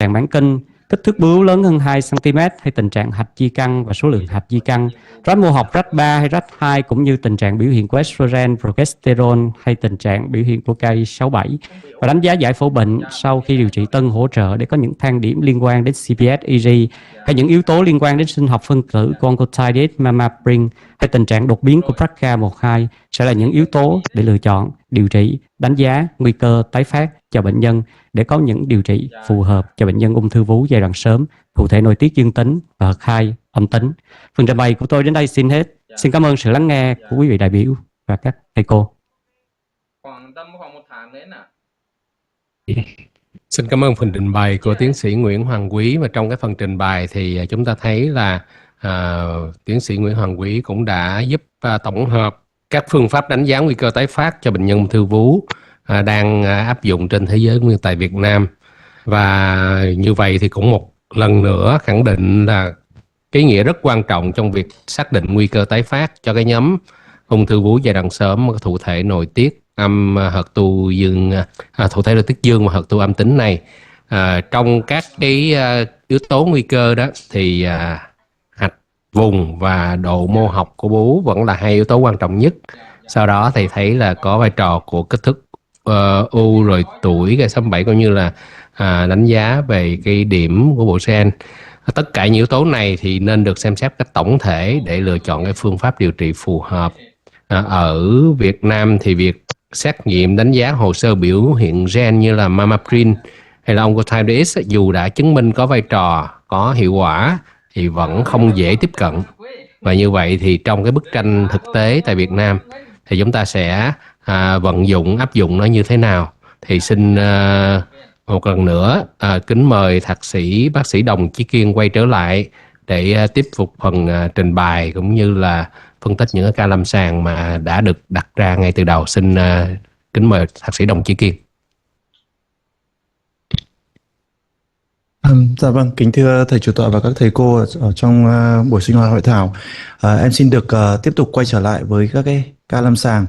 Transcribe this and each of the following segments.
trạng mãn kinh, kích thước bướu lớn hơn 2 cm hay tình trạng hạch di căn và số lượng hạch di căn, rách mô học Hr+3 hay Hr+2 cũng như tình trạng biểu hiện của estrogen, progesterone hay tình trạng biểu hiện của Ki67 và đánh giá giải phẫu bệnh sau khi điều trị tân hỗ trợ để có những thang điểm liên quan đến CPS, EG hay những yếu tố liên quan đến sinh học phân tử của oncotype mammaprin hay tình trạng đột biến của BRCA12 sẽ là những yếu tố để lựa chọn, điều trị, đánh giá nguy cơ tái phát cho bệnh nhân để có những điều trị phù hợp cho bệnh nhân ung thư vú giai đoạn sớm, thụ thể nội tiết dương tính và Hr2 âm tính. Phần trình bày của tôi đến đây xin hết. Xin cảm ơn sự lắng nghe của quý vị đại biểu và các thầy cô. Xin cảm ơn phần trình bày của tiến sĩ Nguyễn Hoàng Quý. Và trong cái phần trình bày thì chúng ta thấy là tiến sĩ Nguyễn Hoàng Quý cũng đã giúp tổng hợp các phương pháp đánh giá nguy cơ tái phát cho bệnh nhân ung thư vú đang áp dụng trên thế giới cũng như tại Việt Nam. Và như vậy thì cũng một lần nữa khẳng định là cái ý nghĩa rất quan trọng trong việc xác định nguy cơ tái phát cho cái nhóm ung thư vú giai đoạn sớm thụ thể nội tiết âm Hr2 dương, thụ thể nội tiết dương và Hr2 âm tính này. Trong các cái yếu tố nguy cơ đó thì hạch vùng và độ mô học của bú vẫn là hai yếu tố quan trọng nhất. Sau đó thầy thấy là có vai trò của kích thước u, rồi tuổi, Ki67 cũng như là đánh giá về cái điểm của bộ gen. Tất cả những yếu tố này thì nên được xem xét cách tổng thể để lựa chọn cái phương pháp điều trị phù hợp. Ở Việt Nam thì việc xét nghiệm đánh giá hồ sơ biểu hiện gen như là mammaprin hay là oncotype DX dù đã chứng minh có vai trò, có hiệu quả thì vẫn không dễ tiếp cận. Và như vậy thì trong cái bức tranh thực tế tại Việt Nam thì chúng ta sẽ vận dụng, áp dụng nó như thế nào. Thì xin một lần nữa kính mời thạc sĩ bác sĩ Đồng Chí Kiên quay trở lại để tiếp tục phần trình bày cũng như là phân tích những cái ca lâm sàng mà đã được đặt ra ngay từ đầu. Xin kính mời thạc sĩ Đồng Chí Kiên. Dạ vâng, kính thưa thầy chủ tọa và các thầy cô ở trong buổi sinh hoạt hội thảo. Em xin được tiếp tục quay trở lại với các cái ca lâm sàng.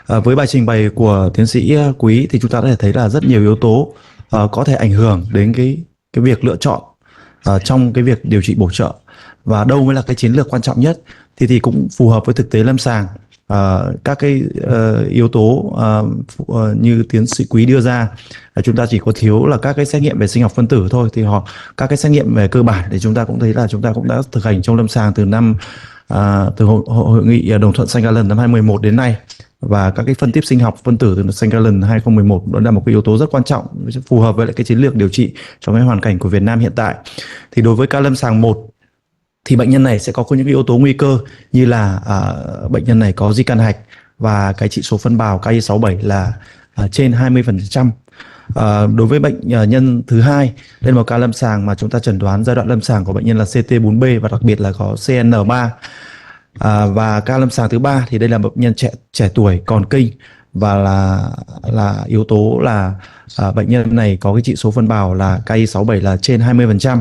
Với bài trình bày của tiến sĩ Quý thì chúng ta có thể thấy là rất nhiều yếu tố có thể ảnh hưởng đến cái việc lựa chọn trong cái việc điều trị bổ trợ, và đâu mới là cái chiến lược quan trọng nhất thì cũng phù hợp với thực tế lâm sàng. Các cái yếu tố như tiến sĩ Quý đưa ra, chúng ta chỉ có thiếu là các cái xét nghiệm về sinh học phân tử thôi, thì các cái xét nghiệm về cơ bản thì chúng ta cũng thấy là chúng ta cũng đã thực hành trong lâm sàng từ hội nghị đồng thuận St. Gallen năm 2011 đến nay, và các cái phân tích sinh học phân tử từ St. Gallen 2011 đó là một cái yếu tố rất quan trọng phù hợp với lại cái chiến lược điều trị trong cái hoàn cảnh của Việt Nam hiện tại. Thì đối với ca lâm sàng 1 thì bệnh nhân này sẽ có những yếu tố nguy cơ như là bệnh nhân này có di căn hạch và cái chỉ số phân bào Ki67 là trên 20%. Đối với bệnh nhân thứ hai, đây là một ca lâm sàng mà chúng ta chẩn đoán giai đoạn lâm sàng của bệnh nhân là CT4B và đặc biệt là có CN3. Và ca lâm sàng thứ ba thì đây là bệnh nhân trẻ tuổi còn kinh, và là yếu tố là bệnh nhân này có cái chỉ số phân bào là Ki67 là trên 20%.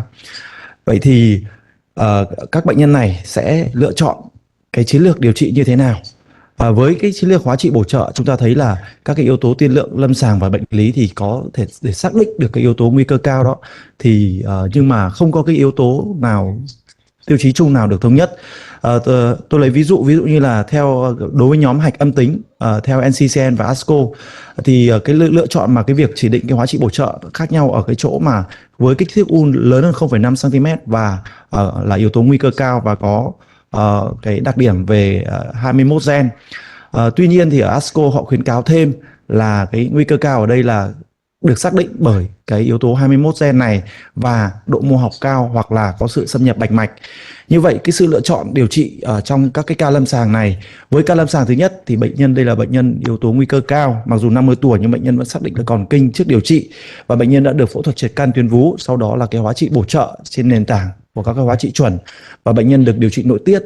Vậy thì các bệnh nhân này sẽ lựa chọn cái chiến lược điều trị như thế nào? Với cái chiến lược hóa trị bổ trợ, chúng ta thấy là các cái yếu tố tiên lượng lâm sàng và bệnh lý thì có thể để xác định được cái yếu tố nguy cơ cao đó, thì nhưng mà không có cái yếu tố nào, tiêu chí chung nào được thống nhất. Tôi lấy ví dụ như là đối với nhóm hạch âm tính theo NCCN và ASCO thì cái lựa chọn mà cái việc chỉ định cái hóa trị bổ trợ khác nhau ở cái chỗ mà với kích thước u lớn hơn 0,5 cm và là yếu tố nguy cơ cao và có cái đặc điểm về 21 gen. Tuy nhiên thì ở ASCO họ khuyến cáo thêm là cái nguy cơ cao ở đây là được xác định bởi cái yếu tố 21 gen này và độ mô học cao hoặc là có sự xâm nhập bạch mạch. Như vậy cái sự lựa chọn điều trị trong các cái ca lâm sàng này, với ca lâm sàng thứ nhất thì bệnh nhân đây là bệnh nhân yếu tố nguy cơ cao, mặc dù 50 tuổi nhưng bệnh nhân vẫn xác định là còn kinh trước điều trị, và bệnh nhân đã được phẫu thuật triệt can tuyến vú, sau đó là cái hóa trị bổ trợ trên nền tảng của các cái hóa trị chuẩn, và bệnh nhân được điều trị nội tiết.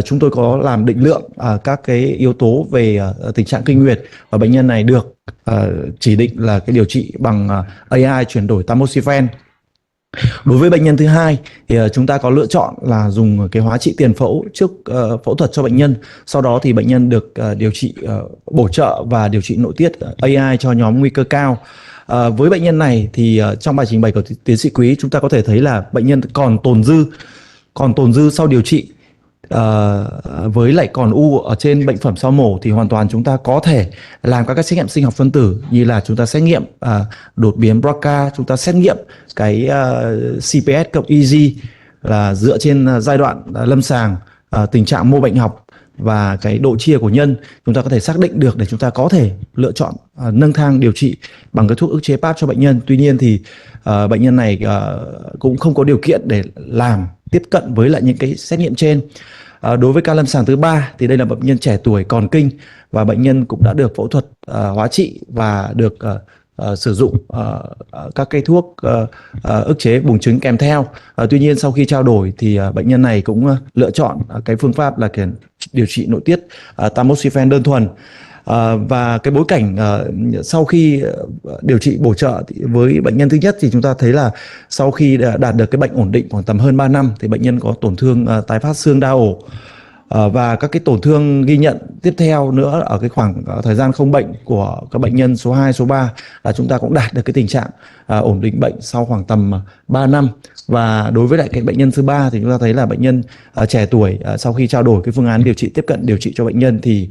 Chúng tôi có làm định lượng các cái yếu tố về tình trạng kinh nguyệt, và bệnh nhân này được chỉ định là cái điều trị bằng AI chuyển đổi tamoxifen. Đối với bệnh nhân thứ hai thì chúng ta có lựa chọn là dùng cái hóa trị tiền phẫu trước phẫu thuật cho bệnh nhân, sau đó thì bệnh nhân được điều trị bổ trợ và điều trị nội tiết AI cho nhóm nguy cơ cao. Với bệnh nhân này thì trong bài trình bày của tiến sĩ Quý, chúng ta có thể thấy là bệnh nhân còn tồn dư sau điều trị. Với lại còn u ở trên bệnh phẩm sau mổ thì hoàn toàn chúng ta có thể làm các xét nghiệm sinh học phân tử, như là chúng ta xét nghiệm đột biến BRCA, chúng ta xét nghiệm cái CPS cộng EG là dựa trên giai đoạn lâm sàng, tình trạng mô bệnh học và cái độ chia của nhân, chúng ta có thể xác định được để chúng ta có thể lựa chọn nâng thang điều trị bằng cái thuốc ức chế PAP cho bệnh nhân. Tuy nhiên thì bệnh nhân này cũng không có điều kiện để làm tiếp cận với lại những cái xét nghiệm trên. Đối với ca lâm sàng thứ 3 thì đây là bệnh nhân trẻ tuổi còn kinh và bệnh nhân cũng đã được phẫu thuật hóa trị và được sử dụng các cái thuốc ức chế buồng trứng kèm theo. Tuy nhiên sau khi trao đổi thì bệnh nhân này cũng lựa chọn cái phương pháp là điều trị nội tiết tamoxifen đơn thuần. Và cái bối cảnh sau khi điều trị bổ trợ với bệnh nhân thứ nhất thì chúng ta thấy là sau khi đạt được cái bệnh ổn định khoảng tầm hơn 3 năm thì bệnh nhân có tổn thương tái phát xương đa ổ. Và các cái tổn thương ghi nhận tiếp theo nữa ở cái khoảng thời gian không bệnh của các bệnh nhân số 2, số 3 là chúng ta cũng đạt được cái tình trạng ổn định bệnh sau khoảng tầm 3 năm. Và đối với lại cái bệnh nhân thứ 3 thì chúng ta thấy là bệnh nhân trẻ tuổi sau khi trao đổi cái phương án tiếp cận điều trị cho bệnh nhân thì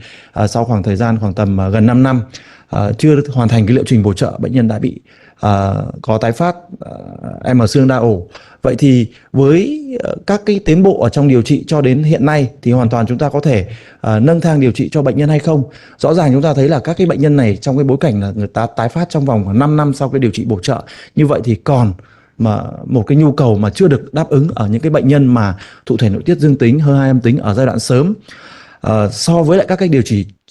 sau khoảng thời gian khoảng tầm gần 5 năm chưa hoàn thành cái liệu trình bổ trợ, bệnh nhân đã bị có tái phát M xương đa ổ. Vậy thì với các cái tiến bộ ở trong điều trị cho đến hiện nay thì hoàn toàn chúng ta có thể nâng thang điều trị cho bệnh nhân hay không? Rõ ràng chúng ta thấy là các cái bệnh nhân này trong cái bối cảnh là người ta tái phát trong vòng khoảng 5 năm sau cái điều trị bổ trợ, như vậy thì còn mà một cái nhu cầu mà chưa được đáp ứng ở những cái bệnh nhân mà thụ thể nội tiết dương tính, Hr+2 âm tính ở giai đoạn sớm. So với lại các cái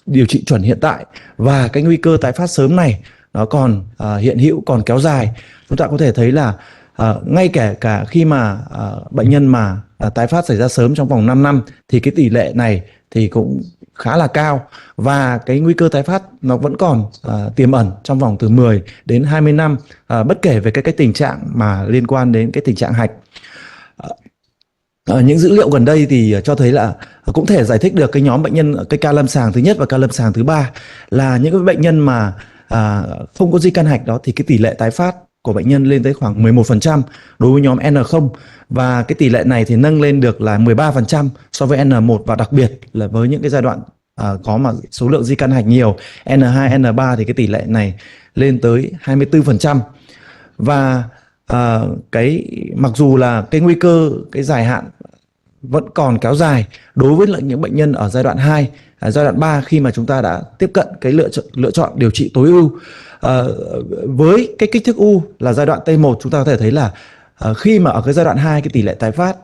điều trị chuẩn hiện tại, và cái nguy cơ tái phát sớm này nó còn hiện hữu, còn kéo dài. Chúng ta có thể thấy là ngay cả khi mà bệnh nhân mà tái phát xảy ra sớm trong vòng 5 năm thì cái tỷ lệ này thì cũng khá là cao, và cái nguy cơ tái phát nó vẫn còn tiềm ẩn trong vòng từ 10 đến 20 năm, bất kể về cái tình trạng mà liên quan đến cái tình trạng hạch. Những dữ liệu gần đây thì cho thấy là cũng thể giải thích được cái nhóm bệnh nhân, cái ca lâm sàng thứ nhất và ca lâm sàng thứ 3 là những cái bệnh nhân mà không có di căn hạch đó thì cái tỷ lệ tái phát của bệnh nhân lên tới khoảng 11% đối với nhóm N0, và cái tỷ lệ này thì nâng lên được là 13% so với N1, và đặc biệt là với những cái giai đoạn có mà số lượng di căn hạch nhiều N2, N3 thì cái tỷ lệ này lên tới 24%. Và cái mặc dù là cái nguy cơ cái dài hạn vẫn còn kéo dài đối với lại những bệnh nhân ở giai đoạn 2, giai đoạn 3 khi mà chúng ta đã tiếp cận cái lựa chọn điều trị tối ưu. Với cái kích thước u là giai đoạn T1, chúng ta có thể thấy là khi mà ở cái giai đoạn 2 cái tỷ lệ tái phát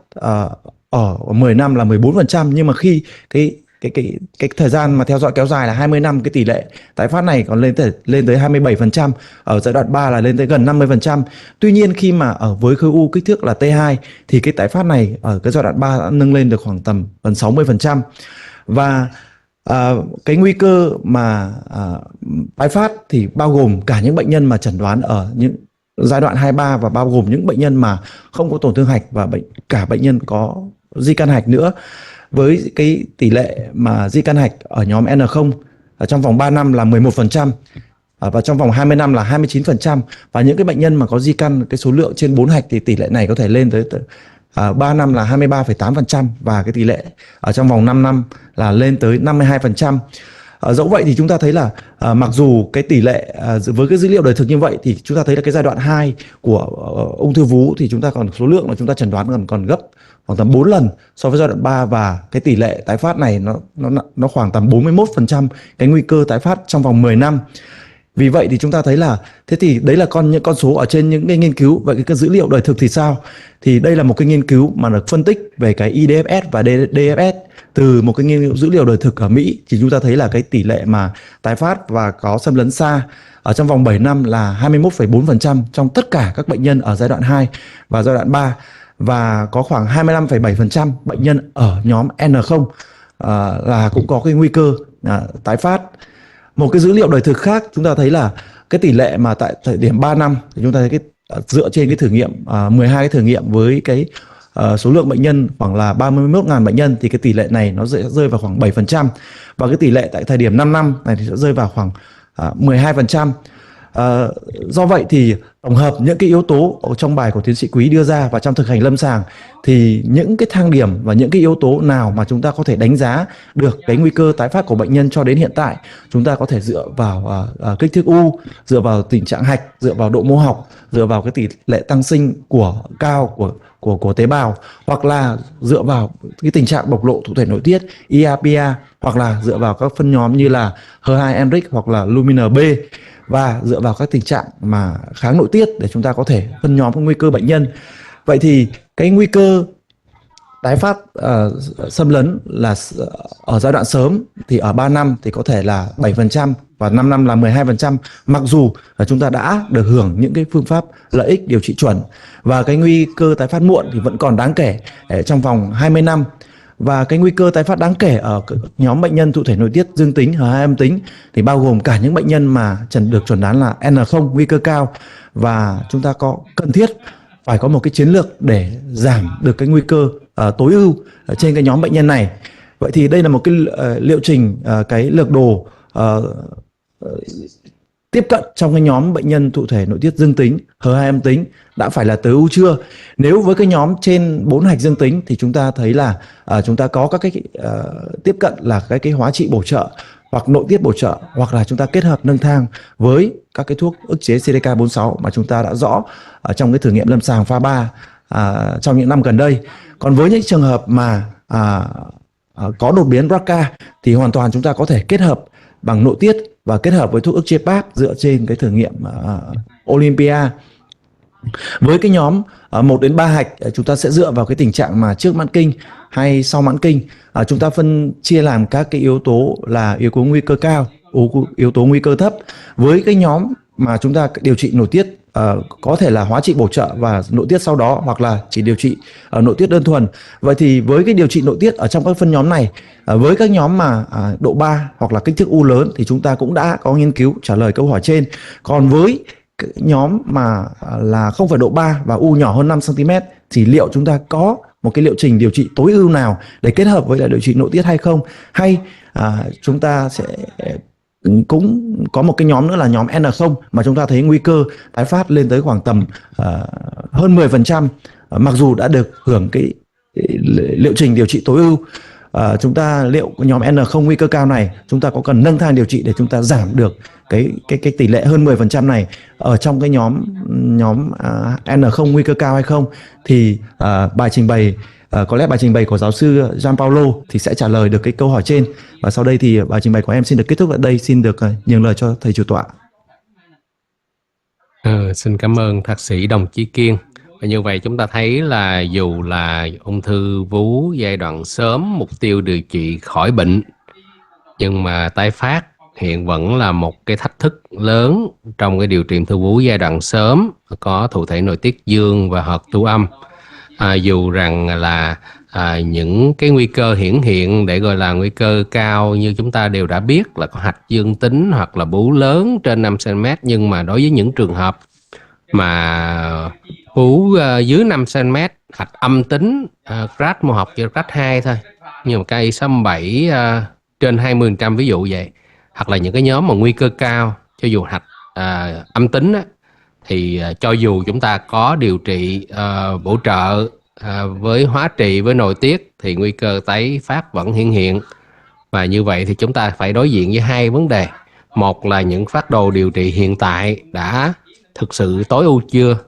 ở 10 năm là 14%, nhưng mà khi cái thời gian mà theo dõi kéo dài là 20 năm, cái tỷ lệ tái phát này còn lên tới 27%, ở giai đoạn 3 là lên tới gần 50%. Tuy nhiên khi mà ở với khối u kích thước là T2 thì cái tái phát này ở cái giai đoạn 3 đã nâng lên được khoảng tầm gần 60%. Và cái nguy cơ mà tái phát thì bao gồm cả những bệnh nhân mà chẩn đoán ở những giai đoạn 2-3, và bao gồm những bệnh nhân mà không có tổn thương hạch và cả bệnh nhân có di căn hạch nữa. Với cái tỷ lệ mà di căn hạch ở nhóm N0 trong vòng 3 năm là 11%, và trong vòng 20 năm là 29%, và những cái bệnh nhân mà có di căn cái số lượng trên 4 hạch thì tỷ lệ này có thể lên tới 3 năm là 23,8%, và cái tỷ lệ ở trong vòng 5 năm là lên tới 52%. Dẫu vậy thì chúng ta thấy là mặc dù cái tỷ lệ với cái dữ liệu đời thực như vậy thì chúng ta thấy là cái giai đoạn 2 của ung thư vú thì chúng ta còn số lượng là chúng ta chẩn đoán còn gấp khoảng tầm 4 lần so với giai đoạn 3, và cái tỷ lệ tái phát này nó khoảng tầm 41% cái nguy cơ tái phát trong vòng 10 năm. Vì vậy thì chúng ta thấy là thế thì đấy là những con số ở trên những cái nghiên cứu. Vậy cái dữ liệu đời thực thì sao? Thì đây là một cái nghiên cứu mà được phân tích về cái IDFS và DFS từ một cái nghiên cứu dữ liệu đời thực ở Mỹ, thì chúng ta thấy là cái tỷ lệ mà tái phát và có xâm lấn xa ở trong vòng 7 năm là 21,4% trong tất cả các bệnh nhân ở giai đoạn 2 và giai đoạn 3, và có khoảng 25,7% bệnh nhân ở nhóm N0 là cũng có cái nguy cơ tái phát. Một cái dữ liệu đời thực khác chúng ta thấy là cái tỷ lệ mà tại thời điểm 3 năm thì chúng ta thấy dựa trên cái thử nghiệm 12 cái thử nghiệm với cái số lượng bệnh nhân khoảng là 31.000 bệnh nhân thì cái tỷ lệ này nó rơi vào khoảng 7%, và cái tỷ lệ tại thời điểm 5 năm này thì sẽ rơi vào khoảng 12%. Do vậy thì tổng hợp những cái yếu tố ở trong bài của tiến sĩ Quý đưa ra và trong thực hành lâm sàng thì những cái thang điểm và những cái yếu tố nào mà chúng ta có thể đánh giá được cái nguy cơ tái phát của bệnh nhân cho đến hiện tại, chúng ta có thể dựa vào kích thước u, dựa vào tình trạng hạch, dựa vào độ mô học, dựa vào cái tỷ lệ tăng sinh cao của tế bào, hoặc là dựa vào cái tình trạng bộc lộ thụ thể nội tiết Hr+her, hoặc là dựa vào các phân nhóm như là Hr2 hoặc là lumin B, và dựa vào các tình trạng mà kháng nội tiết để chúng ta có thể phân nhóm các nguy cơ bệnh nhân. Vậy thì cái nguy cơ tái phát xâm lấn là ở giai đoạn sớm thì ở 3 năm thì có thể là 7% và 5 năm là 12%, mặc dù là chúng ta đã được hưởng những cái phương pháp lợi ích điều trị chuẩn. Và cái nguy cơ tái phát muộn thì vẫn còn đáng kể trong vòng 20 năm. Và cái nguy cơ tái phát đáng kể ở nhóm bệnh nhân thụ thể nội tiết dương tính, Hr2 âm tính thì bao gồm cả những bệnh nhân mà được chuẩn đoán là N0 nguy cơ cao, và chúng ta có cần thiết phải có một cái chiến lược để giảm được cái nguy cơ tối ưu trên cái nhóm bệnh nhân này. Vậy thì đây là một cái liệu trình, cái lược đồ tiếp cận trong cái nhóm bệnh nhân thụ thể nội tiết dương tính, Hr2 âm tính đã phải là tối ưu chưa. Nếu với cái nhóm trên 4 hạch dương tính thì chúng ta thấy là chúng ta có các cái tiếp cận là cái hóa trị bổ trợ hoặc nội tiết bổ trợ, hoặc là chúng ta kết hợp nâng thang với các cái thuốc ức chế CDK4/6 mà chúng ta đã rõ ở trong cái thử nghiệm lâm sàng pha 3 trong những năm gần đây. Còn với những trường hợp mà có đột biến BRCA thì hoàn toàn chúng ta có thể kết hợp bằng nội tiết và kết hợp với thuốc ức chế PAP dựa trên cái thử nghiệm Olympia. Với cái nhóm 1 đến 3 hạch, chúng ta sẽ dựa vào cái tình trạng mà trước mãn kinh hay sau mãn kinh. Chúng ta phân chia làm các cái yếu tố là yếu tố nguy cơ cao, yếu tố nguy cơ thấp. Với cái nhóm mà chúng ta điều trị nội tiết có thể là hóa trị bổ trợ và nội tiết sau đó, hoặc là chỉ điều trị nội tiết đơn thuần. Vậy thì với cái điều trị nội tiết ở trong các phân nhóm này, với các nhóm mà độ 3 hoặc là kích thước u lớn thì chúng ta cũng đã có nghiên cứu trả lời câu hỏi trên. Còn với nhóm mà là không phải độ 3 và u nhỏ hơn 5 cm thì liệu chúng ta có một cái liệu trình điều trị tối ưu nào để kết hợp với lại điều trị nội tiết hay không, hay chúng ta sẽ cũng có một cái nhóm nữa là nhóm N0 mà chúng ta thấy nguy cơ tái phát lên tới khoảng tầm hơn 10%, mặc dù đã được hưởng cái liệu trình điều trị tối ưu. Chúng ta liệu nhóm N0 nguy cơ cao này chúng ta có cần nâng thang điều trị để chúng ta giảm được cái tỷ lệ hơn 10% này ở trong cái nhóm N0 nguy cơ cao hay không, thì bài trình bày có lẽ bài trình bày của giáo sư Gian Paulo thì sẽ trả lời được cái câu hỏi trên. Và sau đây thì bài trình bày của em xin được kết thúc tại đây. Xin được nhường lời cho thầy chủ tọa. Xin cảm ơn thạc sĩ Đồng Chí Kiên. Và như vậy chúng ta thấy là dù là ung thư vú giai đoạn sớm, mục tiêu điều trị khỏi bệnh, nhưng mà tái phát hiện vẫn là một cái thách thức lớn trong cái điều trị ung thư vú giai đoạn sớm, có thụ thể nội tiết dương và HER2 âm. Dù rằng là những cái nguy cơ hiển hiện để gọi là nguy cơ cao như chúng ta đều đã biết là có hạch dương tính hoặc là bú lớn trên 5 cm, nhưng mà đối với những trường hợp mà bú dưới 5 cm, hạch âm tính, grad mô học chỉ grad 2 thôi, nhưng mà cây 67 trên 20% ví dụ vậy, hoặc là những cái nhóm mà nguy cơ cao, cho dù hạch âm tính á, thì cho dù chúng ta có điều trị bổ trợ với hóa trị, với nội tiết thì nguy cơ tái phát vẫn hiện. Và như vậy thì chúng ta phải đối diện với hai vấn đề. Một là những phác đồ điều trị hiện tại đã thực sự tối ưu chưa?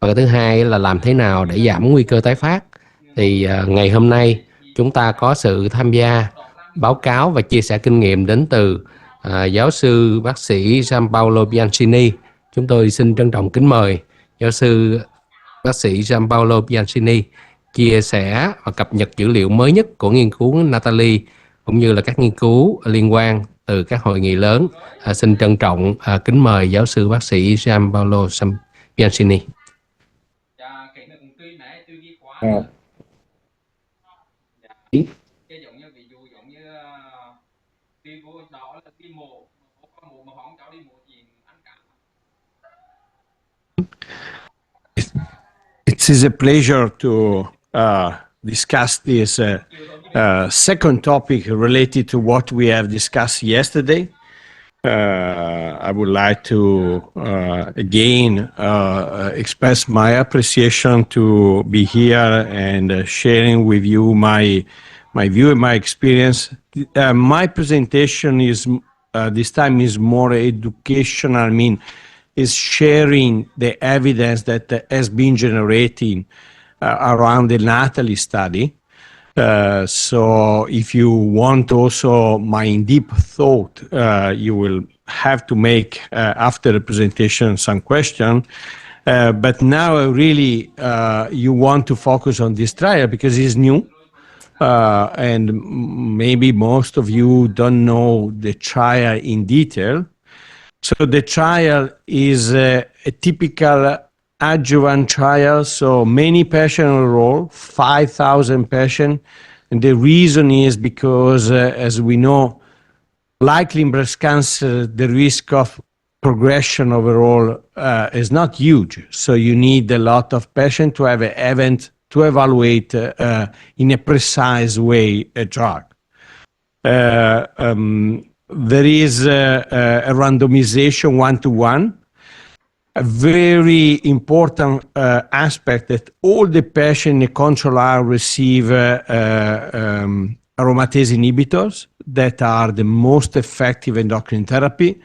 Và cái thứ hai là làm thế nào để giảm nguy cơ tái phát? Thì ngày hôm nay chúng ta có sự tham gia báo cáo và chia sẻ kinh nghiệm đến từ giáo sư bác sĩ Gianpaolo Bianchini. Chúng tôi xin trân trọng kính mời giáo sư bác sĩ Gianpaolo Bianchini chia sẻ và cập nhật dữ liệu mới nhất của nghiên cứu Natalie cũng như là các nghiên cứu liên quan từ các hội nghị lớn. Xin trân trọng kính mời giáo sư bác sĩ Gianpaolo Bianchini. It is a pleasure to discuss this second topic related to what we have discussed yesterday. I would like to again express my appreciation to be here and sharing with you my view and my experience. My presentation is this time is more educational. I mean, is sharing the evidence that has been generating around the Natalie study. So if you want also my in-deep thought, you will have to make after the presentation some question. But now really you want to focus on this trial because it's new. And maybe most of you don't know the trial in detail. So the trial is a typical adjuvant trial, so many patients enroll, 5,000 patients. And the reason is because, as we know, likely in breast cancer, the risk of progression overall is not huge. So you need a lot of patients to have an event to evaluate in a precise way a drug. There is a randomization 1-to-1. A very important aspect that all the patients in the control arm receive aromatase inhibitors that are the most effective endocrine therapy.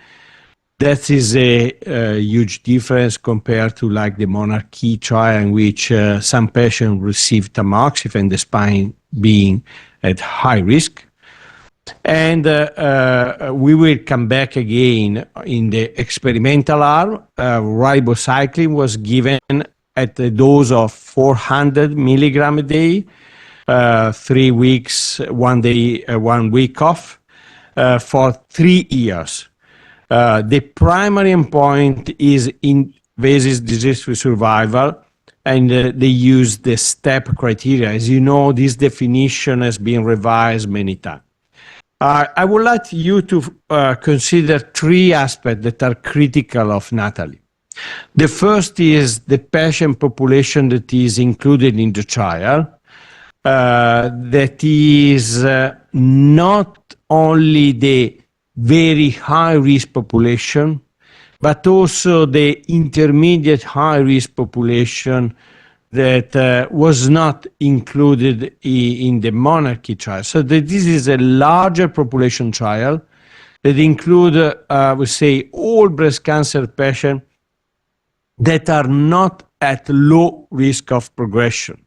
That is a huge difference compared to like the monarchy trial in which some patients receive tamoxifen despite being at high risk. And we will come back again in the experimental arm. Ribocycline was given at a dose of 400 milligram a day, 3 weeks, 1 day, 1 week off, for 3 years. The primary endpoint is invasive disease-free survival, and they use the STEP criteria. As you know, this definition has been revised many times. I would like you to consider 3 aspects that are critical of Natalie. The first is the patient population that is included in the trial. That is not only the very high-risk population, but also the intermediate high-risk population that was not included in the monarchy trial. So this is a larger population trial that include, we say, all breast cancer patients that are not at low risk of progression.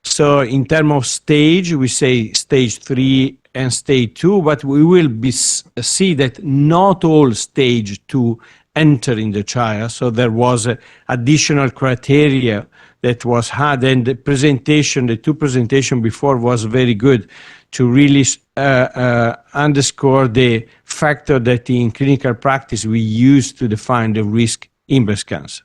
So in terms of stage, we say stage 3 and stage 2, but we will see that not all stage 2 enter in the trial. So there was additional criteria that was had, and the presentation, the 2 presentation before was very good to really underscore the factor that in clinical practice we use to define the risk in breast cancer.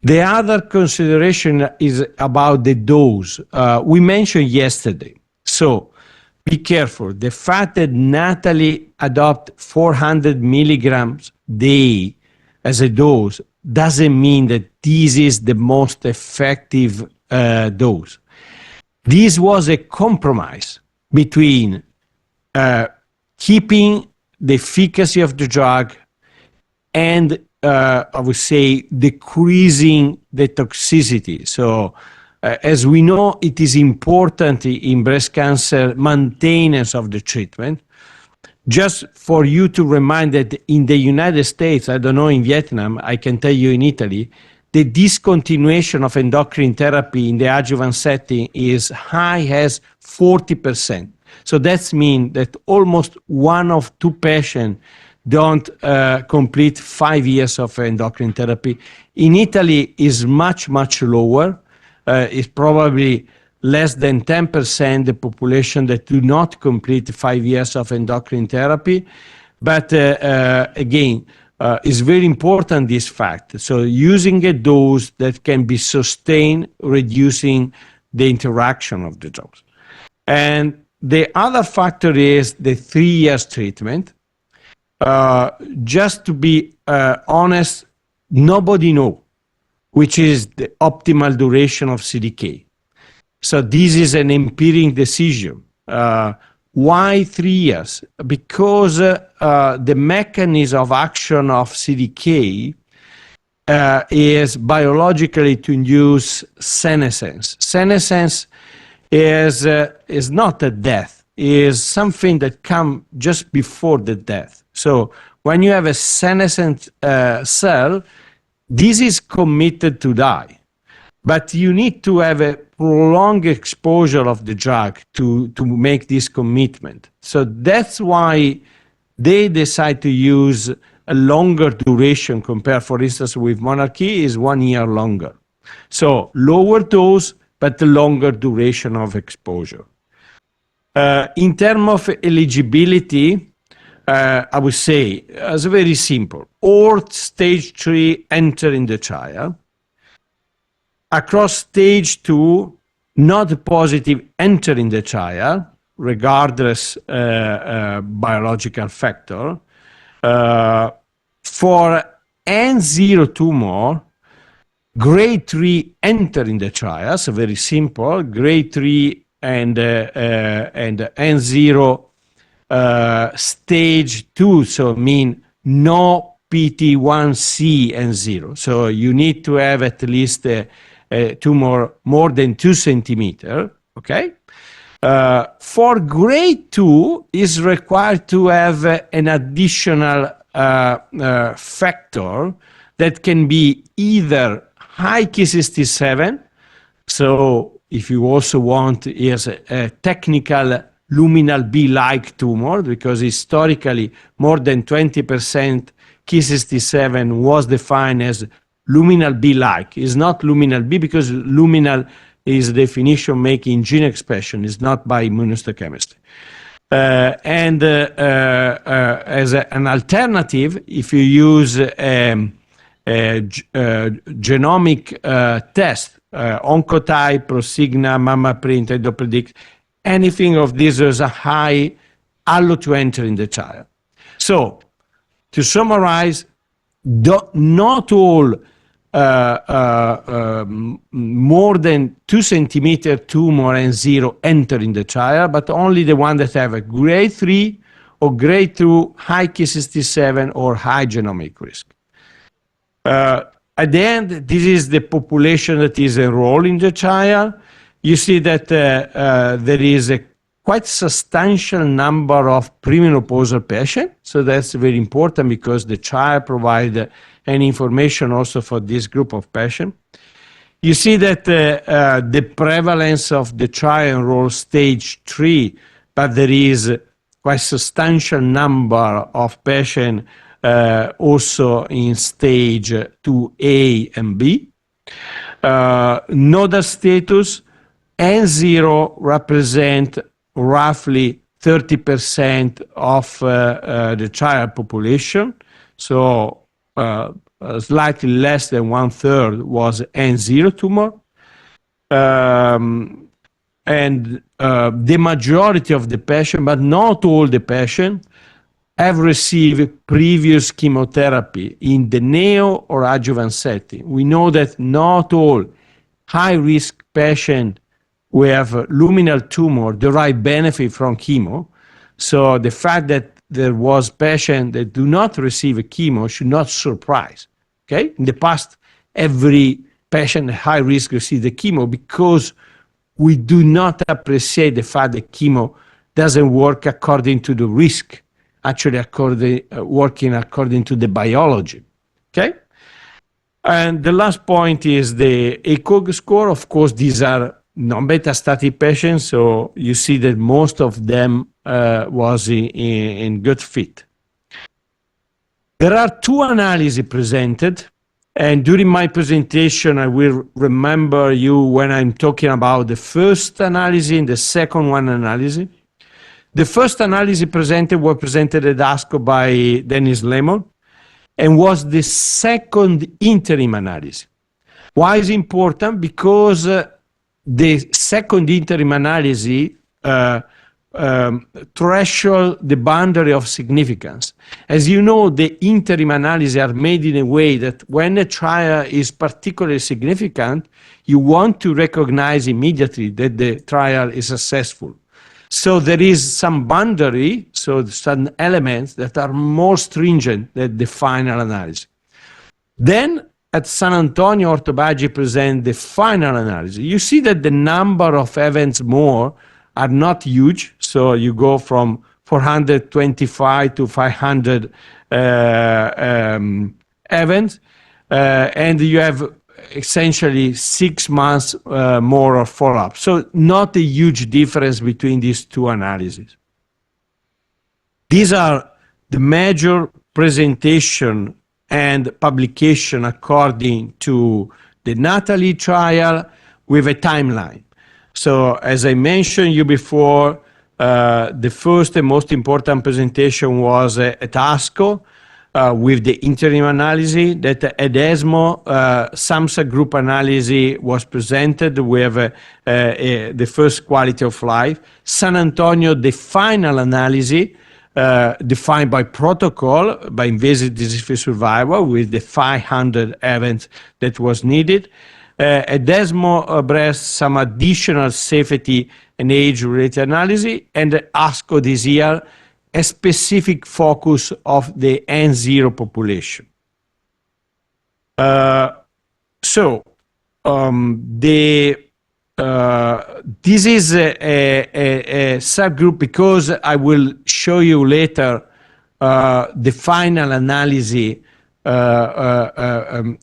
The other consideration is about the dose. We mentioned yesterday. So be careful. The fact that Natalie adopt 400 milligrams day as a dose doesn't mean that this is the most effective dose. This was a compromise between keeping the efficacy of the drug and I would say decreasing the toxicity. So as we know, it is important in breast cancer maintenance of the treatment. Just for you to remind that in the United States, I don't know in Vietnam, I can tell you in Italy, the discontinuation of endocrine therapy in the adjuvant setting is high as 40%. So that means that almost 1 of 2 patients don't complete 5 years of endocrine therapy. In Italy is much, much lower. It's probably less than 10% the population that do not complete 5 years of endocrine therapy. But again, it's very important, this fact. So using a dose that can be sustained, reducing the interaction of the drugs. And the other factor is the 3 years treatment. Just to be honest, nobody knows which is the optimal duration of CDK. So this is an empirical decision. Why 3 years? Because the mechanism of action of CDK is biologically to induce senescence. Senescence is not a death, is something that comes just before the death. So when you have a senescent cell, this is committed to die. But you need to have a prolonged exposure of the drug to make this commitment. So that's why they decide to use a longer duration compared, for instance, with monarchy is 1 year longer. So lower dose, but the longer duration of exposure. In terms of eligibility, I would say it's very simple. All stage 3 enter in the trial. Across stage 2, not positive enter in the trial, regardless biological factor. For N0 tumor, grade 3 enter in the trial, so very simple. Grade 3 and N0 stage 2, so mean no PT1C N0. So you need to have at least a tumor more than 2 centimeters, okay? For grade 2 is required to have an additional factor that can be either high Ki67, so if you also want is a technical luminal B-like tumor, because historically more than 20% Ki67 was defined as luminal B-like. It's not luminal B because luminal is definition making gene expression, it's not by immunohistochemistry. And as an alternative, if you use a genomic test, Oncotype, Prosigna, MammaPrint, EndoPredict, anything of these is a high allo to enter in the trial. So, to summarize, not all more than 2 centimeter tumor and 0 enter in the trial, but only the one that have a grade 3 or grade 2 high Ki67 or high genomic risk. At the end, this is the population that is enrolled in the trial. You see that there is a quite substantial number of premenopausal patients, so that's very important because the trial provides any information also for this group of patients. You see that the prevalence of the trial enrolled stage 3, but there is quite substantial number of patients also in stage 2A and B. Nodal status, N0 represent roughly 30% of the trial population, so slightly less than 1/3 was N0 tumor. And the majority of the patients, but not all the patients, have received previous chemotherapy in the neo or adjuvant setting. We know that not all high-risk patients who have luminal tumor derive benefit from chemo. So the fact that there was patients that do not receive a chemo should not surprise. Okay? In the past, every patient at high risk received the chemo because we do not appreciate the fact that chemo doesn't work according to the risk, actually working according to the biology. Okay? And the last point is the ECOG score. Of course, these are non-metastatic patients, so you see that most of them was in good fit. There are 2 analyses presented, and during my presentation, I will remember you when I'm talking about the first analysis and the second one analysis. The first analysis was presented at ASCO by Dennis Lemon, and was the second interim analysis. Why is it important? Because the second interim analysis threshold the boundary of significance. As you know, the interim analyses are made in a way that when a trial is particularly significant, you want to recognize immediately that the trial is successful. So there is some boundary, so some elements that are more stringent than the final analysis. Then at San Antonio, Ortobagi present the final analysis. You see that the number of events more are not huge. So you go from 425 to 500 events, and you have essentially 6 months more of follow-up. So not a huge difference between these two analyses. These are the major presentation and publication according to the Natalie trial with a timeline. So as I mentioned you before, the first and most important presentation was at ASCO with the interim analysis. That at ESMO, SAMHSA group analysis was presented with the first quality of life. San Antonio, the final analysis, defined by protocol, by invasive disease-free survival, with the 500 events that was needed. At ESMO breast, some additional safety and age-related analysis, and at ASCO this year, a specific focus of the N0 population. This is a subgroup because I will show you later the final analysis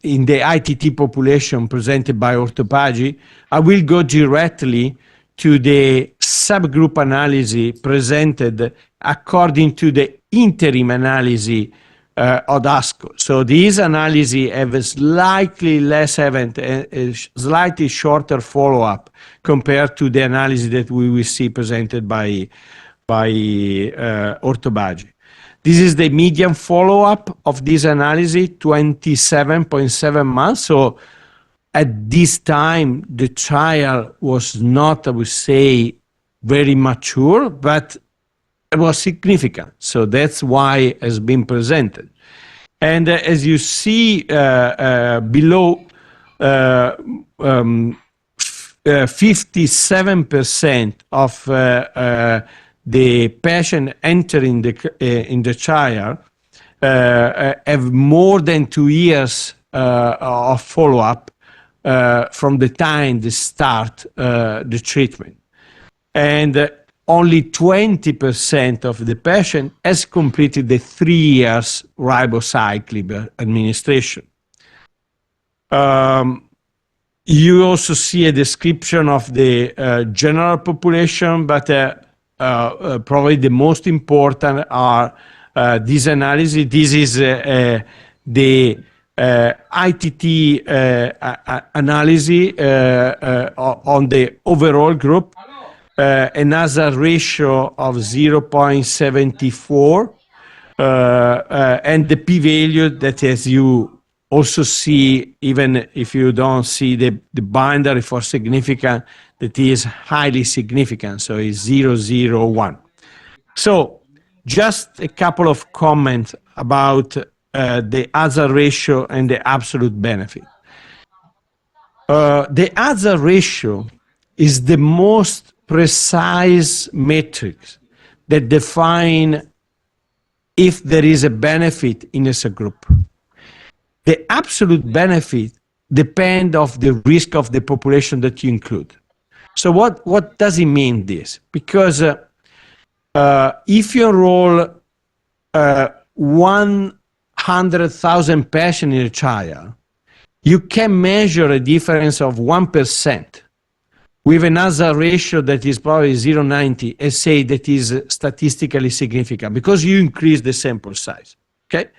in the ITT population presented by Ortobagi. I will go directly to the subgroup analysis presented according to the interim analysis of ASCO. So these analyses have a slightly less event, a slightly shorter follow-up compared to the analysis that we will see presented by Ortobagi. This is the median follow-up of this analysis, 27.7 months. So at this time, the trial was not, I would say, very mature, but it was significant. So that's why it has been presented. And as you see below, 57% of the patient entering in the trial have more than 2 years of follow-up from the time they start the treatment. And only 20% of the patient has completed the 3 years ribociclib administration. You also see a description of the general population, but probably the most important are this analysis. This is the ITT analysis on the overall group. An hazard ratio of 0.74 and the p-value that, as you also see, even if you don't see the boundary for significant, that is highly significant, so it's 0.001. So just a couple of comments about the hazard ratio and the absolute benefit. The hazard ratio is the most precise metrics that define if there is a benefit in a subgroup. The absolute benefit depends on the risk of the population that you include. So what does it mean this? Because if you enroll 100,000 patients in a trial, you can measure a difference of 1% with an hazard ratio that is probably 0.90 and say that is statistically significant because you increase the sample size, okay?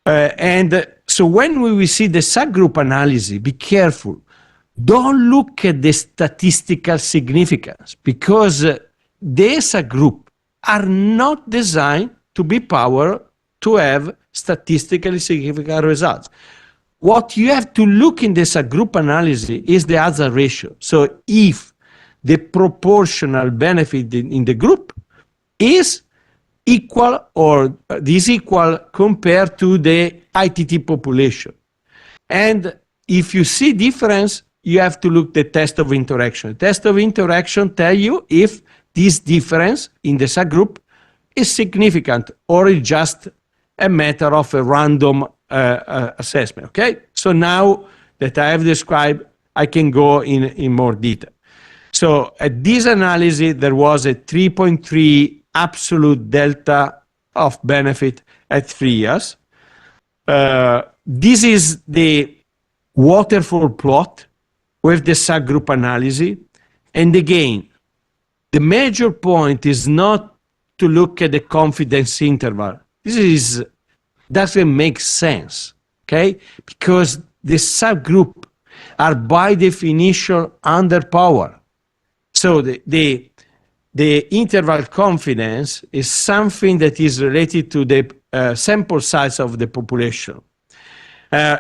And so when we will see the subgroup analysis, be careful. Don't look at the statistical significance because the subgroup are not designed to be powered to have statistically significant results. What you have to look in the subgroup analysis is the hazard ratio. So if the proportional benefit in the group is equal or disequal compared to the ITT population. And if you see difference, you have to look the test of interaction. The test of interaction tell you if this difference in the subgroup is significant or is just a matter of a random assessment, okay? So now that I have described, I can go in more detail. So at this analysis, there was a 3.3 absolute delta of benefit at 3 years. This is the waterfall plot with the subgroup analysis. And again, the major point is not to look at the confidence interval. This doesn't make sense, okay? Because the subgroup are by definition underpowered. So the interval confidence is something that is related to the sample size of the population.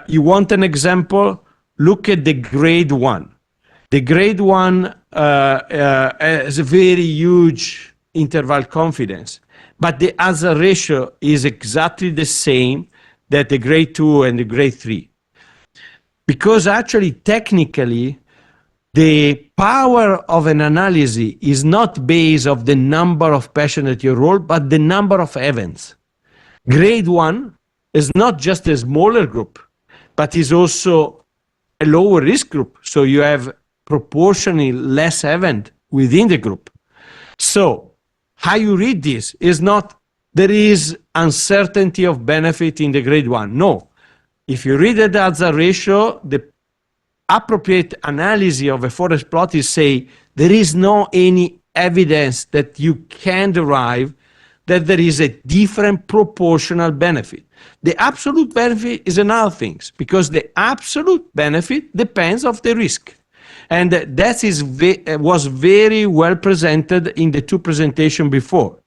You want an example? Look at the grade 1. The grade 1 has a very huge interval confidence, but the hazard ratio is exactly the same that the grade 2 and the grade 3. Because actually, technically, the power of an analysis is not based on the number of patients that you enroll, but the number of events. Grade 1 is not just a smaller group, but is also a lower risk group. So you have proportionally less event within the group. So how you read this is not there is uncertainty of benefit in the grade 1. No. If you read the hazard ratio, the appropriate analysis of a forest plot is say there is no any evidence that you can derive that there is a different proportional benefit. The absolute benefit is another thing, because the absolute benefit depends of the risk. And that was very well presented in the two presentations before.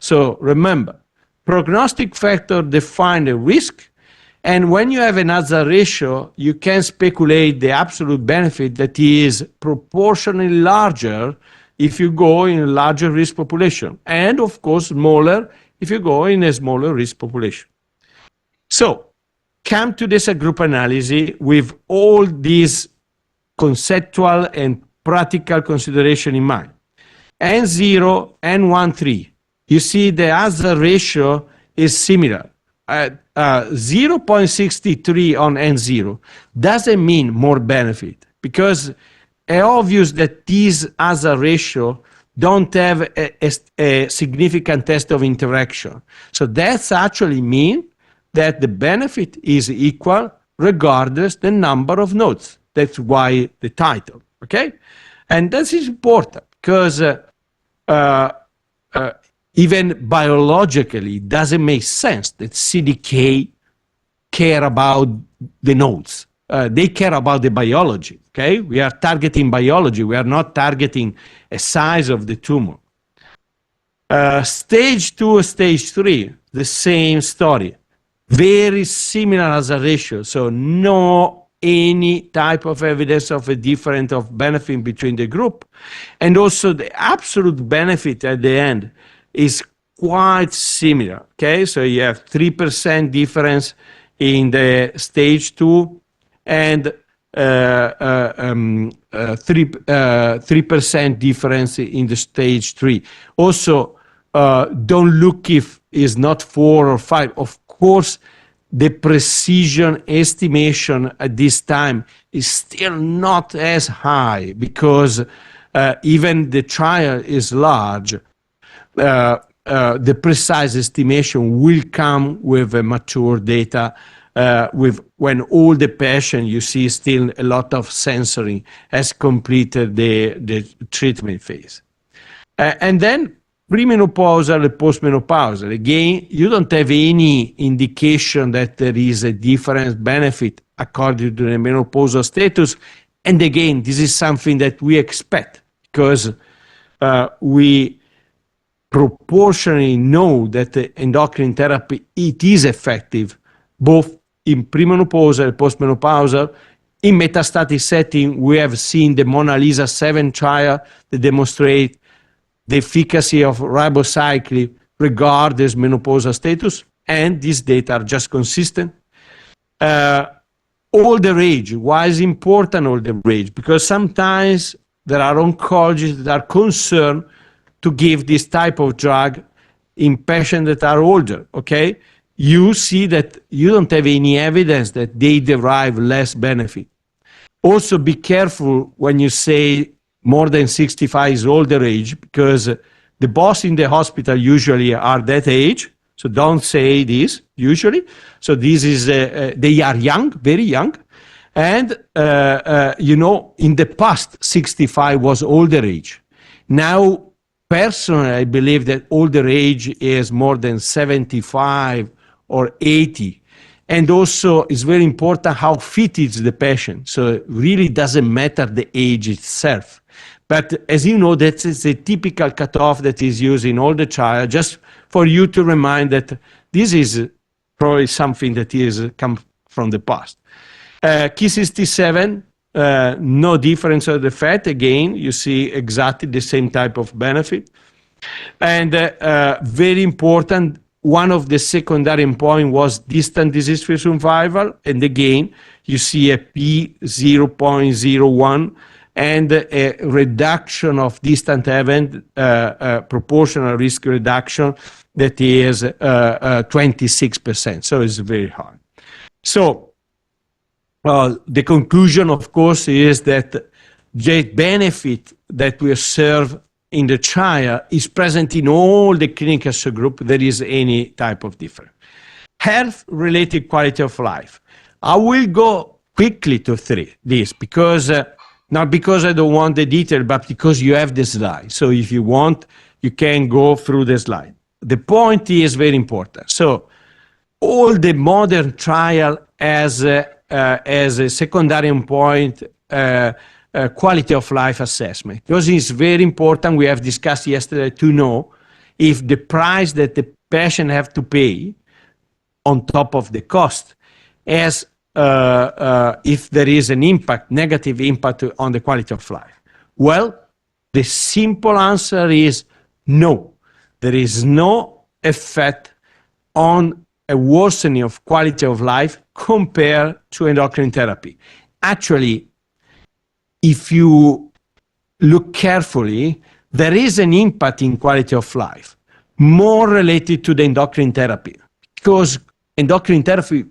So remember, prognostic factor define the risk, and when you have an hazard ratio, you can speculate the absolute benefit that is proportionally larger if you go in a larger risk population, and of course smaller if you go in a smaller risk population. So come to this group analysis with all these conceptual and practical consideration in mind. N0, N1, 3. You see the hazard ratio is similar. 0.63 on N0 doesn't mean more benefit, because it's obvious that these hazard ratio don't have a significant test of interaction. So that's actually mean that the benefit is equal regardless the number of nodes. That's why the title, okay? And this is important because even biologically, it doesn't make sense that CDK care about the nodes. They care about the biology, okay? We are targeting biology. We are not targeting a size of the tumor. Stage 2, stage 3, the same story. Very similar as a ratio, so no any type of evidence of a difference of benefit between the group. And also the absolute benefit at the end is quite similar, okay? So you have 3% difference in the stage 2 and 3% difference in the stage 3. Also, don't look if it's not 4 or 5. Of course, the precision estimation at this time is still not as high because even the trial is large. The precise estimation will come with mature data, with when all the patients you see still a lot of sensoring has completed the treatment phase. And then premenopausal and postmenopausal. Again, you don't have any indication that there is a different benefit according to the menopausal status. And again, this is something that we expect because we proportionally know that the endocrine therapy, it is effective both in premenopausal and postmenopausal. In metastatic setting, we have seen the Mona Lisa 7 trial that demonstrate the efficacy of ribociclib regardless menopausal status, and these data are just consistent. older age. Why is important older age? Because sometimes there are oncologists that are concerned to give this type of drug in patients that are older, okay? You see that you don't have any evidence that they derive less benefit. Also, be careful when you say more than 65 is older age, because the boss in the hospital usually are that age. So don't say this usually. So this is, they are young, very young. And, in the past, 65 was older age. Now, personally, I believe that older age is more than 75 or 80. And also, it's very important how fit is the patient. So it really doesn't matter the age itself. But as you know, that is a typical cutoff that is used in all the trial, just for you to remind that this is probably something that is come from the past. Ki67, no difference of the fat. Again, you see exactly the same type of benefit. And very important, one of the secondary endpoints was distant disease-free survival. And again, you see a P0.01 and a reduction of distant event, proportional risk reduction that is 26%. So it's very high. So the conclusion, of course, is that the benefit that we observe in the trial is present in all the clinical subgroup. There is any type of difference. Health-related quality of life. I will go quickly to this because not because I don't want the detail, but because you have the slide. So if you want, you can go through the slide. The point is very important. So all the modern trial as a secondary endpoint, quality of life assessment, because it's very important. We have discussed yesterday to know if the price that the patient have to pay on top of the cost as if there is an impact, negative impact on the quality of life. Well, the simple answer is no. There is no effect on a worsening of quality of life compared to endocrine therapy. Actually, if you look carefully, there is an impact in quality of life, more related to the endocrine therapy, because endocrine therapy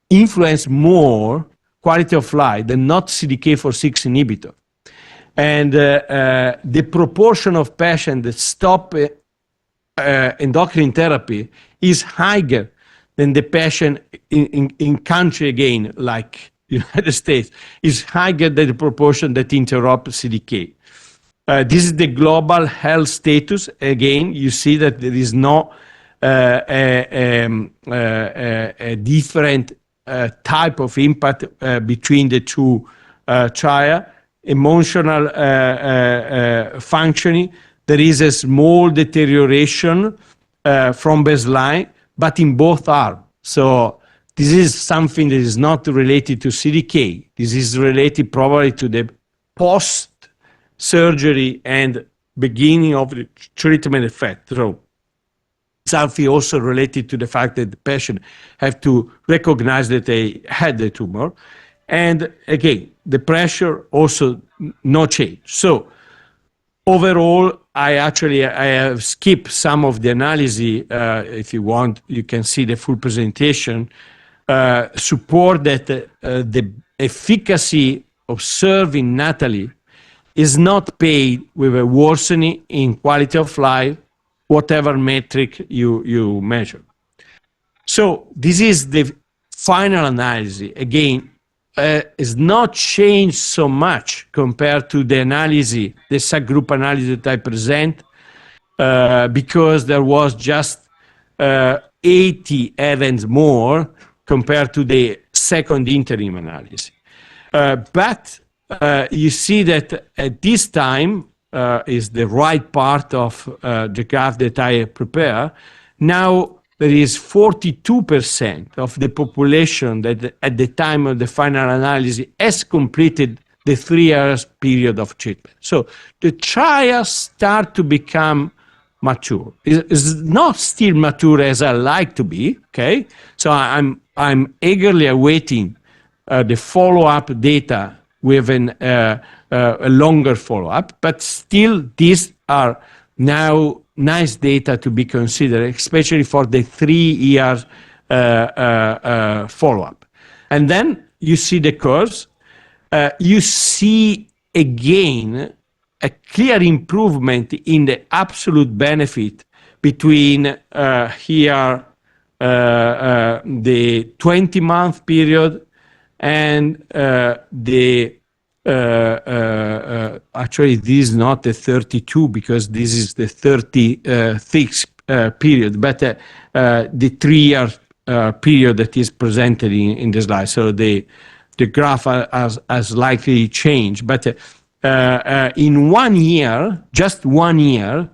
influence more quality of life than not CDK4/6 inhibitor. And the proportion of patients that stop endocrine therapy is higher than the patient in country, again, like United States, is higher than the proportion that interrupt CDK. This is the global health status. Again, you see that there is no a different type of impact between the two trials. Emotional functioning, there is a small deterioration from baseline, but in both arms. So this is something that is not related to CDK. This is related probably to the post-surgery and beginning of the treatment effect. So something also related to the fact that the patient have to recognize that they had the tumor. And again, the pressure also no change. So overall, I have skipped some of the analysis. If you want, you can see the full presentation. Support that the efficacy observed in NATALEE is not paid with a worsening in quality of life, whatever metric you measure. So this is the final analysis. Again, is not changed so much compared to the analysis, the subgroup analysis that I present, because there was just 80 events more compared to the second interim analysis. But you see that at this time is the right part of the graph that I prepare. Now there is 42% of the population that at the time of the final analysis has completed the 3 years period of treatment. So the trials start to become mature. It's not still mature as I like to be, okay? So I'm eagerly awaiting the follow-up data with a longer follow-up, but still these are now nice data to be considered, especially for the 3 years follow-up. And then you see the curves. You see again a clear improvement in the absolute benefit between here the 20-month period and the actually this is not the 32 because this is the 36 period, but the 3-year period that is presented in the slide. So the graph has likely changed, but in 1 year, just 1 year,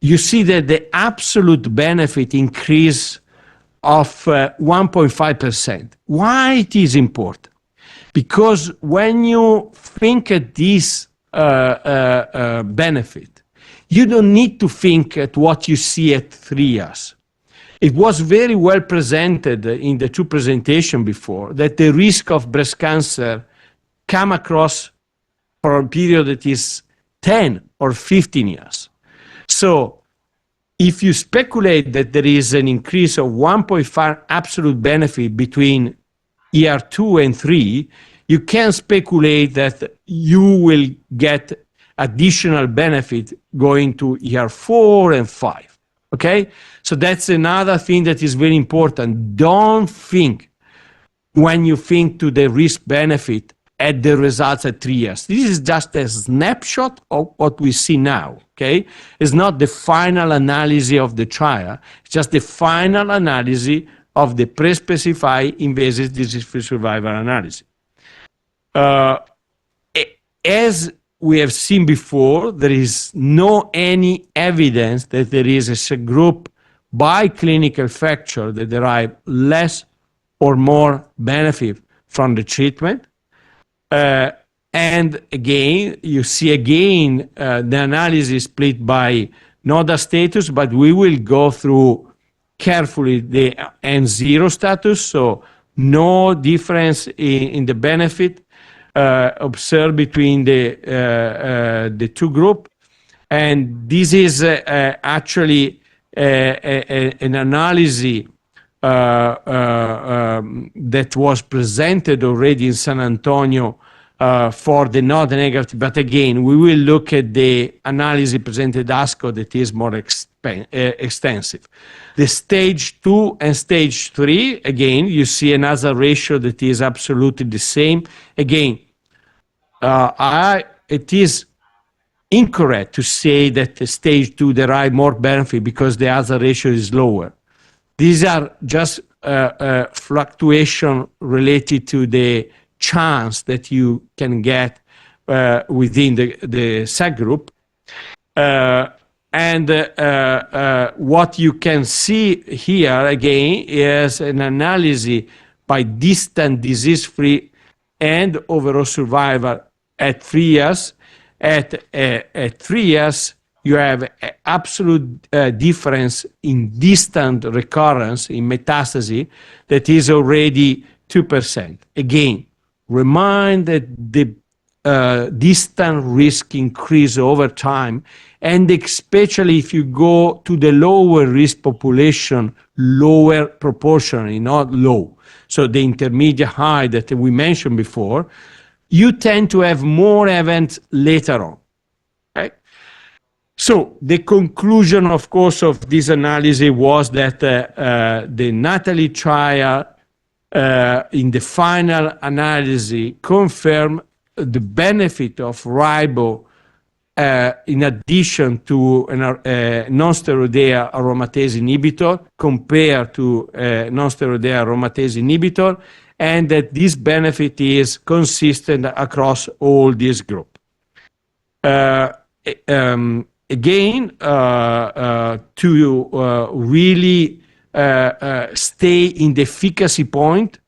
you see that the absolute benefit increase of 1.5%. Why it is important? Because when you think at this benefit, you don't need to think at what you see at 3 years. It was very well presented in the 2 presentations before that the risk of breast cancer come across for a period that is 10 or 15 years. So if you speculate that there is an increase of 1.5 absolute benefit between year 2 and 3, you can speculate that you will get additional benefit going to year 4 and 5. Okay? So that's another thing that is very important. Don't think when you think to the risk benefit at the results at 3 years. This is just a snapshot of what we see now. Okay? It's not the final analysis of the trial. It's just the final analysis of the pre-specified invasive disease-free survival analysis. As we have seen before, there is no any evidence that there is a subgroup by clinical factor that derive less or more benefit from the treatment. And again, you see again the analysis split by nodal status, but we will go through carefully the N0 status, so no difference in the benefit observed between the 2 groups. And this is actually an analysis that was presented already in San Antonio for the node negative, but again, we will look at the analysis presented at ASCO that is more extensive. The stage 2 and stage 3, again, you see another ratio that is absolutely the same. Again, it is incorrect to say that the stage 2 derive more benefit because the other ratio is lower. These are just fluctuation related to the chance that you can get within the subgroup. And what you can see here again is an analysis by distant disease-free and overall survival at 3 years. At 3 years, you have an absolute difference in distant recurrence, in metastasis, that is already 2%. Again, remind that the distant risk increase over time, and especially if you go to the lower risk population, lower proportionally, not low. So the intermediate high that we mentioned before, you tend to have more events later on. Okay? So the conclusion, of course, of this analysis was that the NATALEE trial in the final analysis confirmed the benefit of ribo in addition to a non-steroidal aromatase inhibitor compared to non-steroidal aromatase inhibitor, and that this benefit is consistent across all these groups. Again, to really stay in the efficacy point,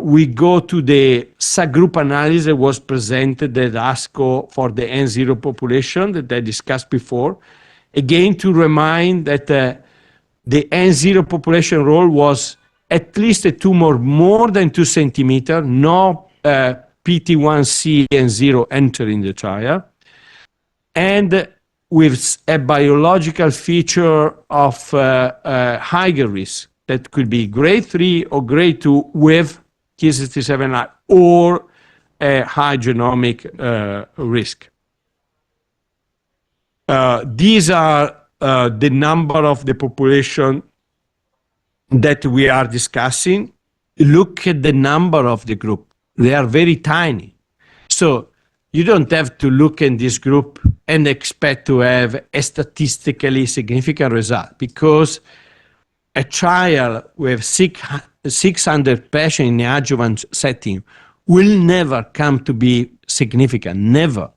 we go to the subgroup analysis that was presented at ASCO for the N0 population that I discussed before. Again, to remind that the N0 population role was at least a tumor more than 2 centimeters, no PT1C and 0 entering the trial, and with a biological feature of higher risk that could be grade 3 or grade 2 with Ki67I or a high genomic risk. These are the number of the population that we are discussing. Look at the number of the group. They are very tiny. So you don't have to look in this group and expect to have a statistically significant result, because a trial with 600 patients in the adjuvant setting will never come to be significant, never,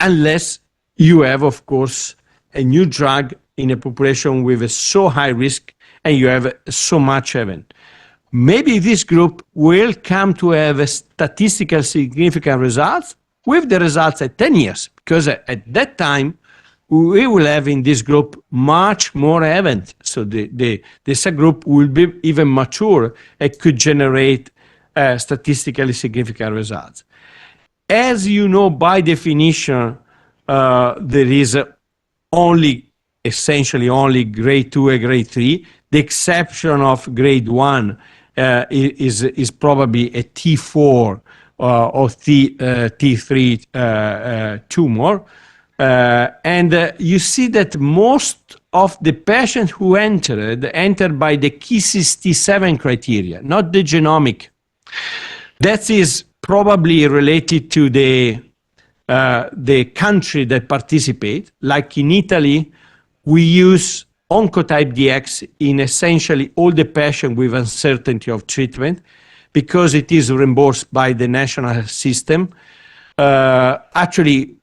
unless you have, of course, a new drug in a population with a so high risk and you have so much event. Maybe this group will come to have a statistical significant results with the results at 10 years, because at that time, we will have in this group much more events. So the subgroup will be even mature and could generate statistically significant results. As you know, by definition, there is essentially only grade 2 and grade 3. The exception of grade 1 is probably a T4 or T3 tumor. And you see that most of the patients who entered by the Ki67 criteria, not the genomic. That is probably related to the country that participate. Like in Italy, we use Oncotype DX in essentially all the patients with uncertainty of treatment, because it is reimbursed by the national system. Actually,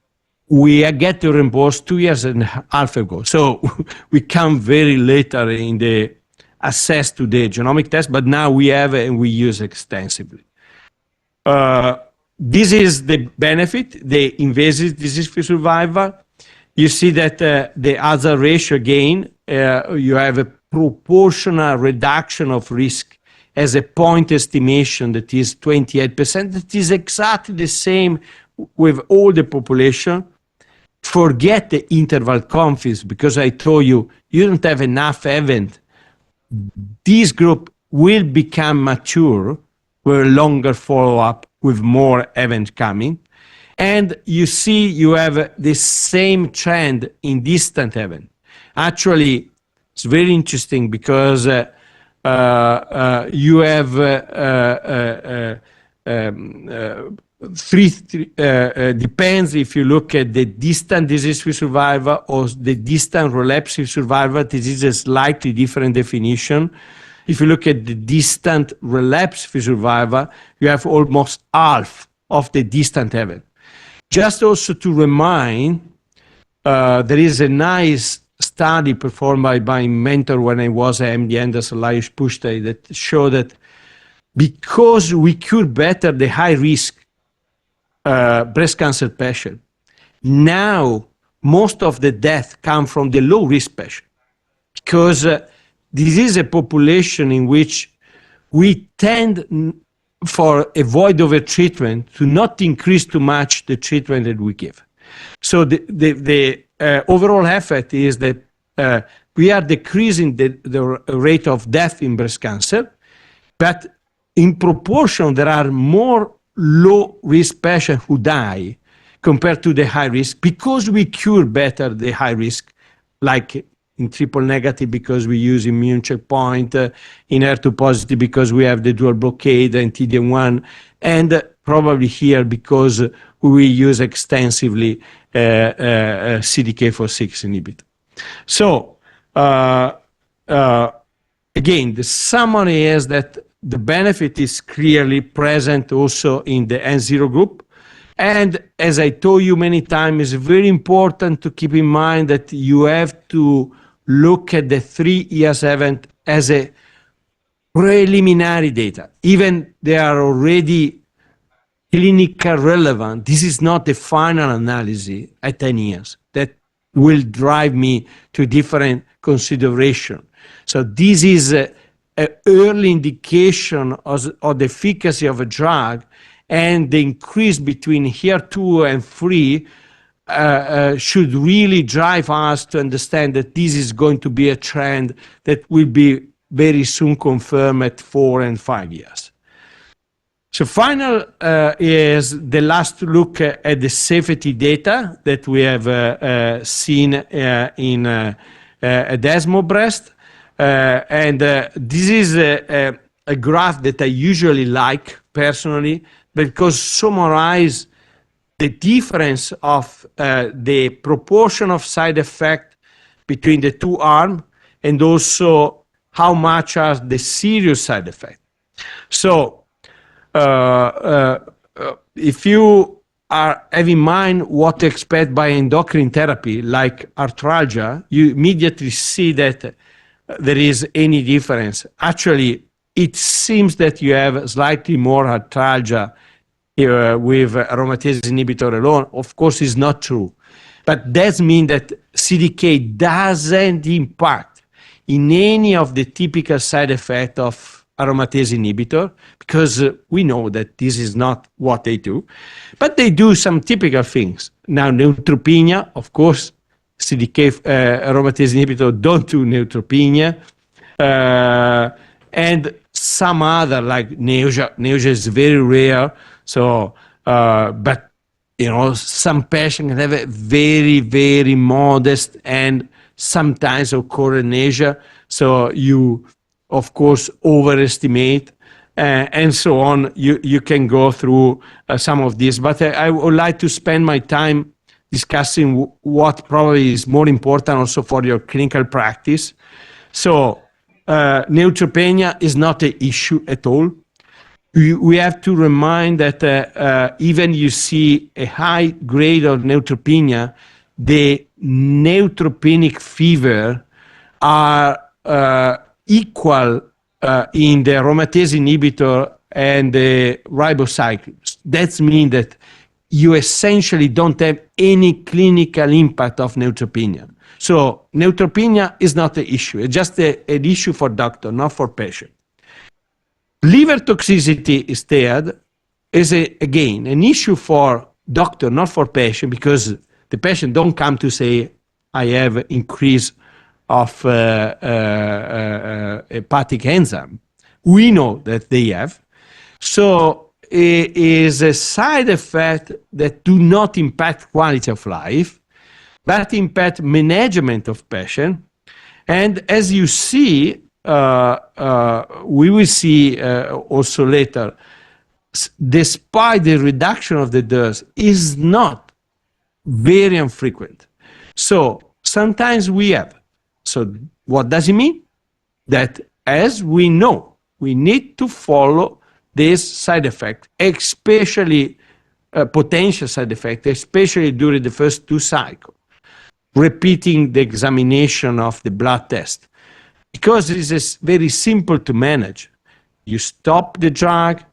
we get to reimburse 2 years and a half ago. So we come very later in the access to the genomic test, but now we have and we use extensively. This is the benefit, the invasive disease-free survival. You see that the hazard ratio again, you have a proportional reduction of risk as a point estimation that is 28%. That is exactly the same with all the population. Forget the interval confidence, because I told you, you don't have enough event. This group will become mature with longer follow-up, with more events coming. And you see you have the same trend in distant event. Actually, it's very interesting because you have depends if you look at the distant disease-free survival or the distant relapse-free survival. This is a slightly different definition. If you look at the distant relapse-free survival, you have almost half of the distant event. Just also to remind, there is a nice study performed by my mentor when I was at MD Anderson Lajos Pusztai that showed that because we cure better the high-risk breast cancer patient, now most of the death come from the low-risk patient, because this is a population in which we tend, for avoid over-treatment, to not increase too much the treatment that we give. So the overall effect is that we are decreasing the rate of death in breast cancer, but in proportion there are more low-risk patients who die compared to the high risk, because we cure better the high risk, like in triple negative because we use immune checkpoint, in Hr2 positive because we have the dual blockade and TDM1, and probably here because we use extensively CDK4/6 inhibitor. So again, the summary is that the benefit is clearly present also in the N0 group. And as I told you many times, it's very important to keep in mind that you have to look at the 3 years event as a preliminary data. Even they are already clinical relevant. This is not the final analysis at 10 years that will drive me to different consideration. So this is an early indication of the efficacy of a drug, and the increase between Hr2 and 3 should really drive us to understand that this is going to be a trend that will be very soon confirmed at 4 and 5 years. So final is the last look at the safety data that we have seen in ESMO breast. And this is a graph that I usually like personally, because summarize the difference of the proportion of side effect between the two arms, and also how much are the serious side effects. So if you have in mind what to expect by endocrine therapy, like arthralgia, you immediately see that there is any difference. Actually, it seems that you have slightly more arthralgia with aromatase inhibitor alone. Of course, it's not true. But that means that CDK doesn't impact in any of the typical side effects of aromatase inhibitor, because we know that this is not what they do. But they do some typical things. Now, neutropenia, of course, CDK aromatase inhibitor don't do neutropenia. And some other, like nausea. Nausea is very rare. So, but, you know, some patients have a very, very modest and sometimes occurring nausea. So you, of course, overestimate and so on. You can go through some of this. But I would like to spend my time discussing what probably is more important also for your clinical practice. So neutropenia is not an issue at all. We have to remind that even you see a high grade of neutropenia, the neutropenic fever are equal in the aromatase inhibitor and the ribocyclics. That means that you essentially don't have any clinical impact of neutropenia. So neutropenia is not an issue. It's just an issue for doctor, not for patient. Liver toxicity instead is, again, an issue for doctor, not for patient, because the patient don't come to say, I have increase of hepatic enzyme. We know that they have. So it is a side effect that do not impact quality of life, but impact management of patient. And as you see, we will see also later, despite the reduction of the dose, is not very infrequent. So sometimes we have. So what does it mean? That as we know, we need to follow this side effect, especially potential side effect, especially during the first 2 cycles, repeating the examination of the blood test. Because it is very simple to manage. You stop the drug,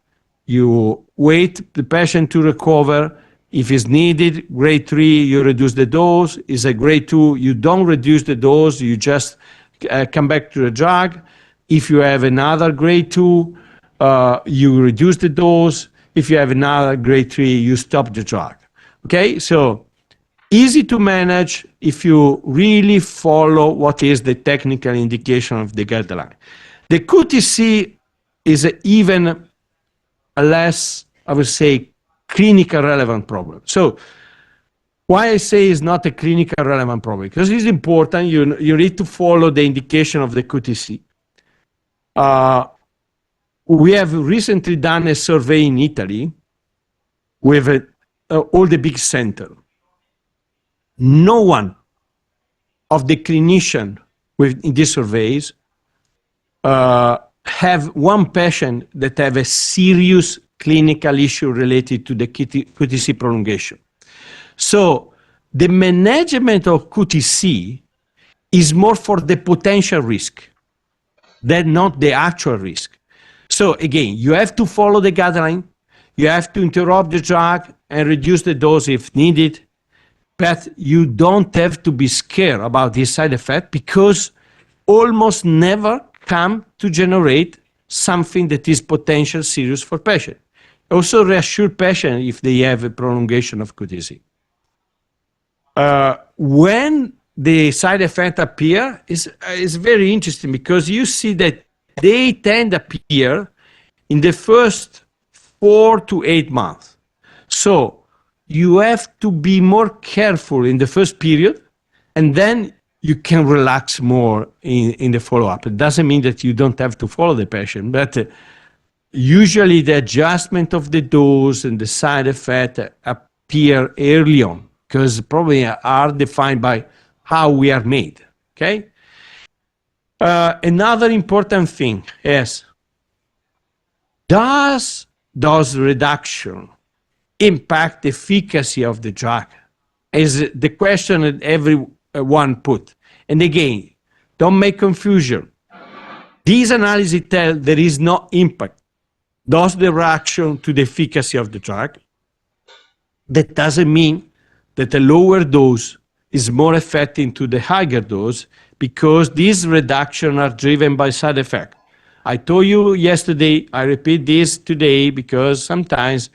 you wait the patient to recover. If it's needed, grade 3, you reduce the dose. Is a grade 2, you don't reduce the dose, you just come back to the drug. If you have another grade 2, you reduce the dose. If you have another grade 3, you stop the drug. Okay, so easy to manage if you really follow what is the technical indication of the guideline. The QTc is even a less, I would say, clinical relevant problem. So why I say it's not a clinical relevant problem? Because it's important, you need to follow the indication of the QTc. We have recently done a survey in Italy with all the big centers. No one of the clinicians in these surveys have one patient that have a serious clinical issue related to the QTc prolongation. So the management of QTc is more for the potential risk than not the actual risk. So again, you have to follow the guideline, you have to interrupt the drug and reduce the dose if needed, but you don't have to be scared about this side effect, because almost never come to generate something that is potential serious for patient. Also reassure patient if they have a prolongation of QTC. When the side effect appear is very interesting because you see that they tend to appear in the first 4 to 8 months. So you have to be more careful in the first period, and then you can relax more in the follow-up. It doesn't mean that you don't have to follow the patient, but usually the adjustment of the dose and the side effect appear early on because probably are defined by how we are made, okay? Another important thing is, does dose reduction impact the efficacy of the drug? Is the question that everyone put. And again, don't make confusion. These analyses tell there is no impact. Dose reduction to the efficacy of the drug. That doesn't mean that a lower dose is more effective to the higher dose because these reductions are driven by side effects. I told you yesterday, I repeat this today because sometimes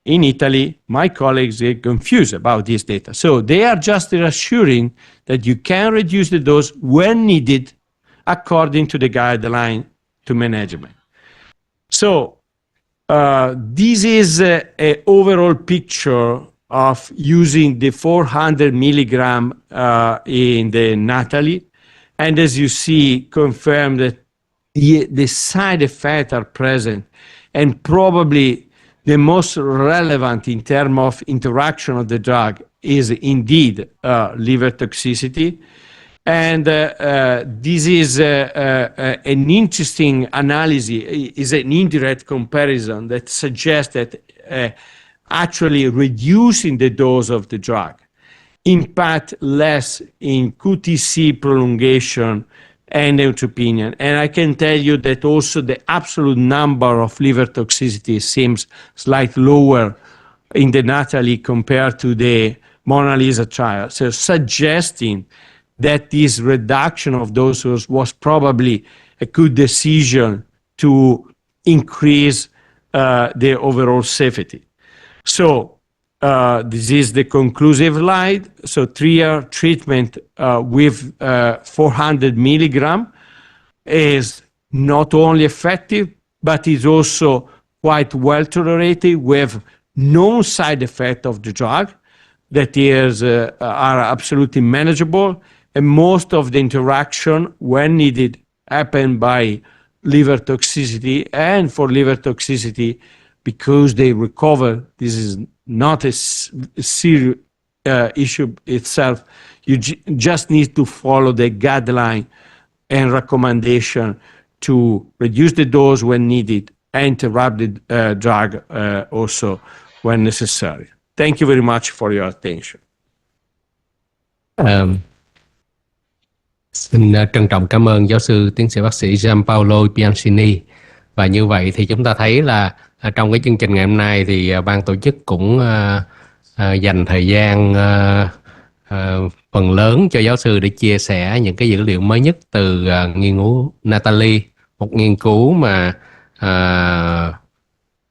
in Italy, my colleagues get confused about this data. So they are just reassuring that you can reduce the dose when needed according to the guideline to management. So this is an overall picture of using the 400 milligram in the Natalie. And as you see, confirm that the side effects are present, and probably the most relevant in terms of interaction of the drug is indeed liver toxicity. And this is an interesting analysis, is an indirect comparison that suggests that actually reducing the dose of the drug impact less in QTC prolongation and neutropenia. And I can tell you that also the absolute number of liver toxicity seems slightly lower in the Natalie compared to the Mona Lisa trial. So suggesting that this reduction of doses was probably a good decision to increase the overall safety. So this is the conclusive slide. So 3-year treatment with 400 milligram is not only effective, but is also quite well tolerated with no side effect of the drug that is are absolutely manageable. And most of the interaction, when needed, happen by liver toxicity. And for liver toxicity, because they recover, this is not a serious issue itself. You just need to follow the guideline and recommendation to reduce the dose when needed and interrupt the drug also when necessary. Thank you very much for your attention. Xin trân trọng cảm ơn giáo sư tiến sĩ bác sĩ Gianpaolo Bianchini. Và như vậy thì chúng ta thấy là trong cái chương trình ngày hôm nay thì ban tổ chức cũng dành thời gian phần lớn cho giáo sư để chia sẻ những cái dữ liệu mới nhất từ nghiên cứu Natalie, một nghiên cứu mà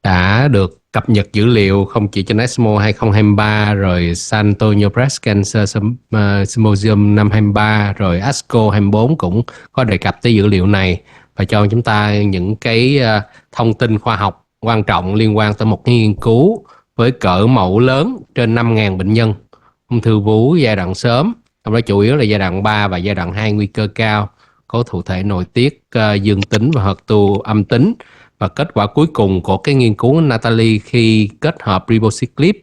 đã được cập nhật dữ liệu không chỉ trên ESMO 2023, rồi San Antonio Breast Cancer Symposium năm 23, rồi ASCO 24 cũng có đề cập tới dữ liệu này và cho chúng ta những cái thông tin khoa học quan trọng liên quan tới một nghiên cứu với cỡ mẫu lớn trên 5.000 bệnh nhân ung thư vú giai đoạn sớm, trong đó chủ yếu là giai đoạn 3 và giai đoạn 2 nguy cơ cao, có thụ thể nội tiết dương tính và HER2 âm tính. Và kết quả cuối cùng của cái nghiên cứu Natalie khi kết hợp ribociclib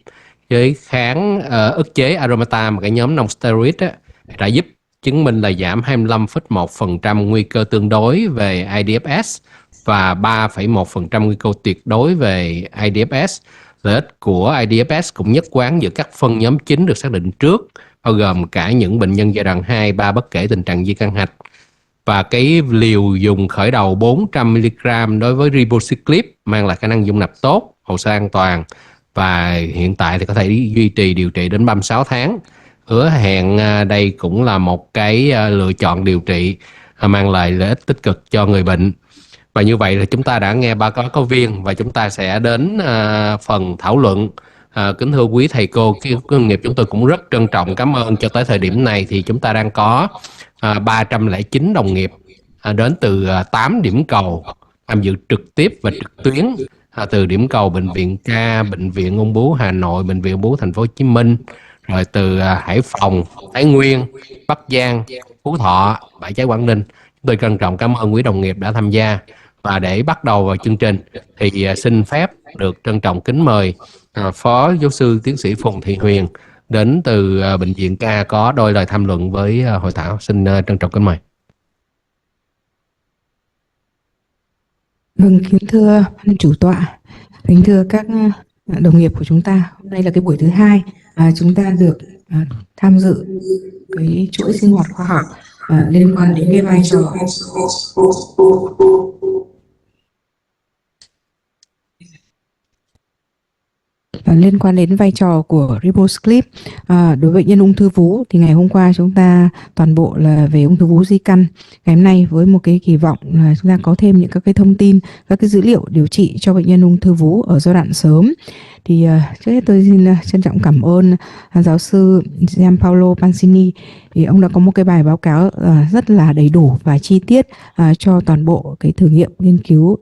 với kháng ức chế aromatase, cái nhóm non-steroid đã giúp chứng minh là giảm 25,1% nguy cơ tương đối về IDFS và 3,1% nguy cơ tuyệt đối về IDFS. Lợi ích của IDFS cũng nhất quán giữa các phân nhóm chính được xác định trước, bao gồm cả những bệnh nhân giai đoạn 2, 3 bất kể tình trạng di căn hạch. Và cái liều dùng khởi đầu 400mg đối với ribociclib mang lại khả năng dung nạp tốt, hồ sơ an toàn và hiện tại thì có thể duy trì điều trị đến 36 tháng. Hứa hẹn đây cũng là một cái lựa chọn điều trị mang lại lợi ích tích cực cho người bệnh. Và như vậy là chúng ta đã nghe báo cáo viên và chúng ta sẽ đến phần thảo luận. Kính thưa quý thầy cô, cái doanh nghiệp chúng tôi cũng rất trân trọng cảm ơn. Cho tới thời điểm này thì chúng ta đang có 309 đồng nghiệp đến từ 8 điểm cầu tham dự trực tiếp và trực tuyến, từ điểm cầu Bệnh viện K, Bệnh viện Ung bướu Hà Nội, Bệnh viện Ung bướu Thành phố Hồ Chí Minh, rồi từ Hải Phòng, Thái Nguyên, Bắc Giang, Phú Thọ, Bãi Cháy Quảng Ninh. Tôi trân trọng cảm ơn quý đồng nghiệp đã tham gia. Và để bắt đầu vào chương trình thì xin phép được trân trọng kính mời Phó Giáo sư Tiến sĩ Phùng Thị Huyền đến từ Bệnh viện K có đôi lời tham luận với hội thảo. Xin trân trọng kính mời. Vâng, kính thưa chủ tọa, kính thưa các đồng nghiệp của chúng ta. Hôm nay là cái buổi thứ hai chúng ta được tham dự cái chuỗi sinh hoạt khoa học liên quan đến cái vai trò liên quan đến vai trò của ribosclip đối với bệnh nhân ung thư vú. Thì ngày hôm qua chúng ta toàn bộ là về ung thư vú di căn. Ngày hôm nay với một cái kỳ vọng là chúng ta có thêm những các cái thông tin, các cái dữ liệu điều trị cho bệnh nhân ung thư vú ở giai đoạn sớm. Thì trước hết tôi xin trân trọng cảm ơn giáo sư Gianpaolo Pansini. Thì ông đã có một cái bài báo cáo rất là đầy đủ và chi tiết cho toàn bộ cái thử nghiệm nghiên cứu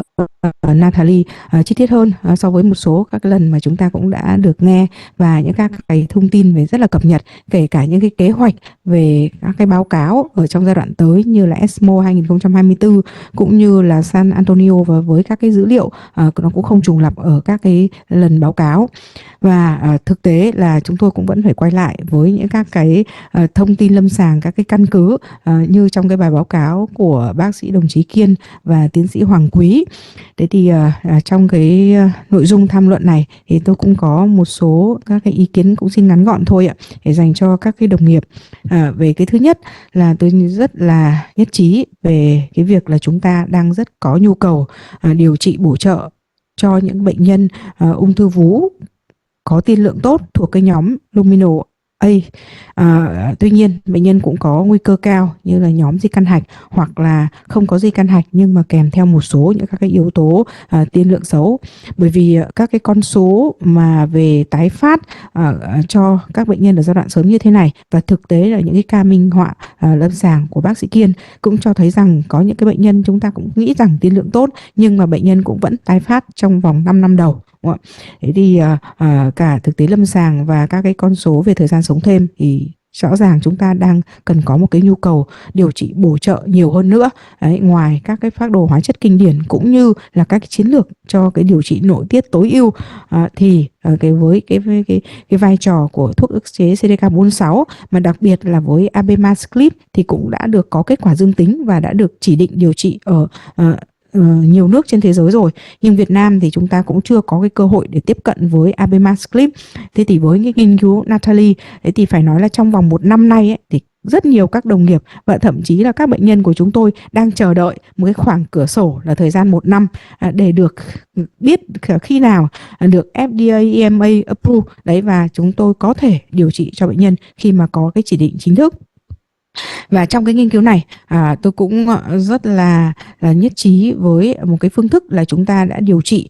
Natalie, chi tiết hơn so với một số các lần mà chúng ta cũng đã được nghe, và những các cái thông tin về rất là cập nhật, kể cả những cái kế hoạch về các cái báo cáo ở trong giai đoạn tới như là ESMO 2024 cũng như là San Antonio, và với các cái dữ liệu nó cũng không trùng lặp ở các cái lần báo cáo. Và thực tế là chúng tôi cũng vẫn phải quay lại với những các cái thông tin lâm sàng, các cái căn cứ như trong cái bài báo cáo của bác sĩ đồng chí Kiên và tiến sĩ Hoàng Quý. Thế thì trong cái nội dung tham luận này thì tôi cũng có một số các cái ý kiến cũng xin ngắn gọn thôi ạ, để dành cho các cái đồng nghiệp. Về cái thứ nhất là tôi rất là nhất trí về cái việc là chúng ta đang rất có nhu cầu điều trị bổ trợ cho những bệnh nhân ung thư vú có tiên lượng tốt thuộc cái nhóm luminal A. Tuy nhiên bệnh nhân cũng có nguy cơ cao như là nhóm di căn hạch hoặc là không có di căn hạch nhưng mà kèm theo một số những các cái yếu tố tiên lượng xấu. Bởi vì các cái con số mà về tái phát cho các bệnh nhân ở giai đoạn sớm như thế này, và thực tế là những cái ca minh họa lâm sàng của bác sĩ Kiên cũng cho thấy rằng có những cái bệnh nhân chúng ta cũng nghĩ rằng tiên lượng tốt nhưng mà bệnh nhân cũng vẫn tái phát trong vòng 5 năm đầu. Thế thì cả thực tế lâm sàng và các cái con số về thời gian sống thêm thì rõ ràng chúng ta đang cần có một cái nhu cầu điều trị bổ trợ nhiều hơn nữa. Đấy, ngoài các cái phác đồ hóa chất kinh điển cũng như là các cái chiến lược cho cái điều trị nội tiết tối ưu, thì với cái vai trò của thuốc ức chế CDK46 mà đặc biệt là với abemaciclib thì cũng đã được có kết quả dương tính và đã được chỉ định điều trị ở nhiều nước trên thế giới rồi, nhưng Việt Nam thì chúng ta cũng chưa có cái cơ hội để tiếp cận với abemaciclib. Thế thì với cái nghiên cứu Natalie thì phải nói là trong vòng 1 năm nay ấy, thì rất nhiều các đồng nghiệp và thậm chí là các bệnh nhân của chúng tôi đang chờ đợi một cái khoảng cửa sổ là thời gian 1 năm để được biết khi nào được FDA, EMA approve đấy, và chúng tôi có thể điều trị cho bệnh nhân khi mà có cái chỉ định chính thức. Và trong cái nghiên cứu này tôi cũng rất là nhất trí với một cái phương thức là chúng ta đã điều trị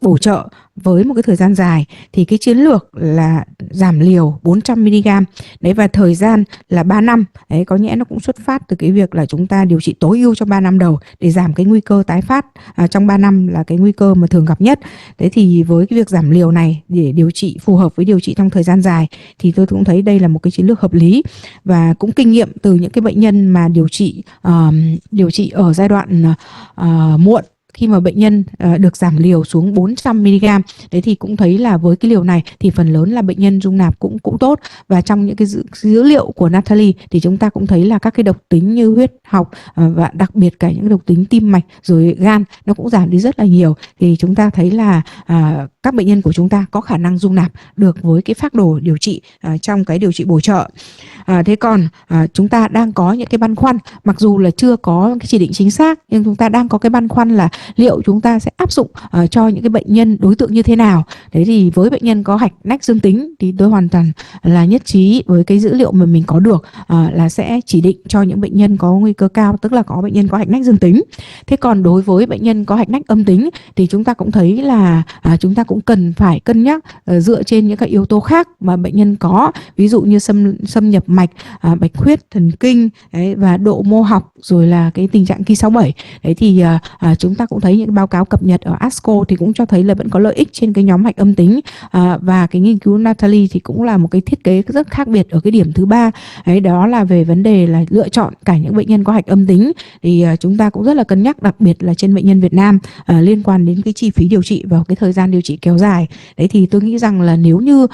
bổ trợ với một cái thời gian dài, thì cái chiến lược là giảm liều 400mg đấy và thời gian là 3 năm. Đấy, có nghĩa nó cũng xuất phát từ cái việc là chúng ta điều trị tối ưu cho 3 năm đầu để giảm cái nguy cơ tái phát trong 3 năm là cái nguy cơ mà thường gặp nhất. Đấy thì với cái việc giảm liều này để điều trị phù hợp với điều trị trong thời gian dài thì tôi cũng thấy đây là một cái chiến lược hợp lý, và cũng kinh nghiệm từ những cái bệnh nhân mà điều trị ở giai đoạn muộn, khi mà bệnh nhân được giảm liều xuống 400mg, đấy thì cũng thấy là với cái liều này thì phần lớn là bệnh nhân dung nạp cũng tốt. Và trong những cái dữ liệu của Natalie thì chúng ta cũng thấy là các cái độc tính như huyết học và đặc biệt cả những độc tính tim mạch rồi gan nó cũng giảm đi rất là nhiều. Thì chúng ta thấy là các bệnh nhân của chúng ta có khả năng dung nạp được với cái phác đồ điều trị trong cái điều trị bổ trợ. Thế còn chúng ta đang có những cái băn khoăn, mặc dù là chưa có cái chỉ định chính xác nhưng chúng ta đang có cái băn khoăn là liệu chúng ta sẽ áp dụng cho những cái bệnh nhân đối tượng như thế nào. Đấy thì với bệnh nhân có hạch nách dương tính thì tôi hoàn toàn là nhất trí với cái dữ liệu mà mình có được, là sẽ chỉ định cho những bệnh nhân có nguy cơ cao, tức là có bệnh nhân có hạch nách dương tính. Thế còn đối với bệnh nhân có hạch nách âm tính thì chúng ta cũng thấy là chúng ta cũng cần phải cân nhắc dựa trên những các yếu tố khác mà bệnh nhân có, ví dụ như xâm nhập mạch, bạch huyết thần kinh đấy, và độ mô học, rồi là cái tình trạng Ki67. Đấy thì chúng ta cũng thấy những báo cáo cập nhật ở ASCO thì cũng cho thấy là vẫn có lợi ích trên cái nhóm hạch âm tính, và cái nghiên cứu Natalie thì cũng là một cái thiết kế rất khác biệt ở cái điểm thứ ba. Đấy, đó là về vấn đề là lựa chọn cả những bệnh nhân có hạch âm tính thì chúng ta cũng rất là cân nhắc, đặc biệt là trên bệnh nhân Việt Nam, liên quan đến cái chi phí điều trị và cái thời gian điều trị kéo dài. Đấy thì tôi nghĩ rằng là nếu như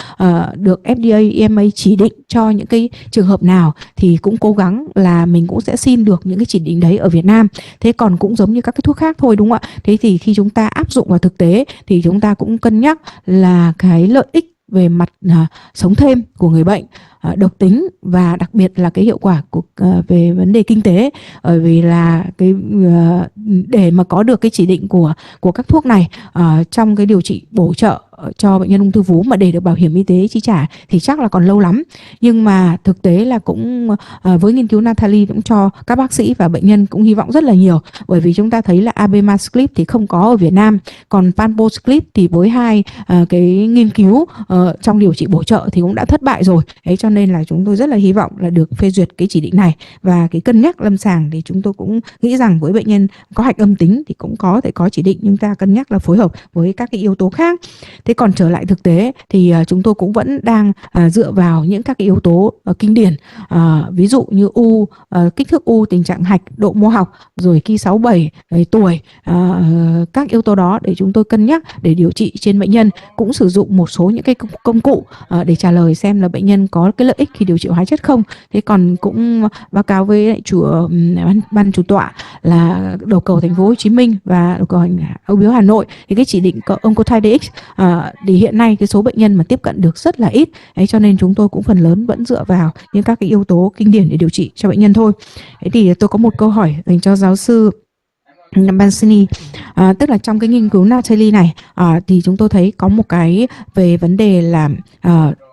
được FDA, EMA chỉ định cho những cái trường hợp nào thì cũng cố gắng là mình cũng sẽ xin được những cái chỉ định đấy ở Việt Nam. Thế còn cũng giống như các cái thuốc khác thôi, đúng không ạ? Thế thì khi chúng ta áp dụng vào thực tế thì chúng ta cũng cân nhắc là cái lợi ích về mặt sống thêm của người bệnh, độc tính, và đặc biệt là cái hiệu quả của về vấn đề kinh tế. Bởi vì là cái để mà có được cái chỉ định của các thuốc này trong cái điều trị bổ trợ cho bệnh nhân ung thư vú mà để được bảo hiểm y tế chi trả thì chắc là còn lâu lắm. Nhưng mà thực tế là cũng với nghiên cứu Natalie cũng cho các bác sĩ và bệnh nhân cũng hy vọng rất là nhiều, bởi vì chúng ta thấy là abemaciclib thì không có ở Việt Nam, còn palbociclib thì với hai cái nghiên cứu trong điều trị bổ trợ thì cũng đã thất bại rồi. Đấy, cho nên là chúng tôi rất là hy vọng là được phê duyệt cái chỉ định này, và cái cân nhắc lâm sàng thì chúng tôi cũng nghĩ rằng với bệnh nhân có hạch âm tính thì cũng có thể có chỉ định, nhưng ta cân nhắc là phối hợp với các cái yếu tố khác. Thế còn trở lại thực tế thì chúng tôi cũng vẫn đang dựa vào những các cái yếu tố kinh điển, ví dụ như kích thước u, tình trạng hạch, độ mô học, rồi Ki67, tuổi, các yếu tố đó để chúng tôi cân nhắc để điều trị trên bệnh nhân. Cũng sử dụng một số những cái công cụ để trả lời xem là bệnh nhân có cái lợi ích khi điều trị hóa chất không. Thế còn cũng báo cáo với ban chủ tọa là đầu cầu thành phố Hồ Chí Minh và đầu cầu ung bướu Hà Nội thì cái chỉ định Oncotype DX thì hiện nay cái số bệnh nhân mà tiếp cận được rất là ít. Đấy, cho nên chúng tôi cũng phần lớn vẫn dựa vào những các cái yếu tố kinh điển để điều trị cho bệnh nhân thôi. Thế thì tôi có một câu hỏi dành cho giáo sư Bansini, tức là trong cái nghiên cứu Natalie này thì chúng tôi thấy có một cái về vấn đề là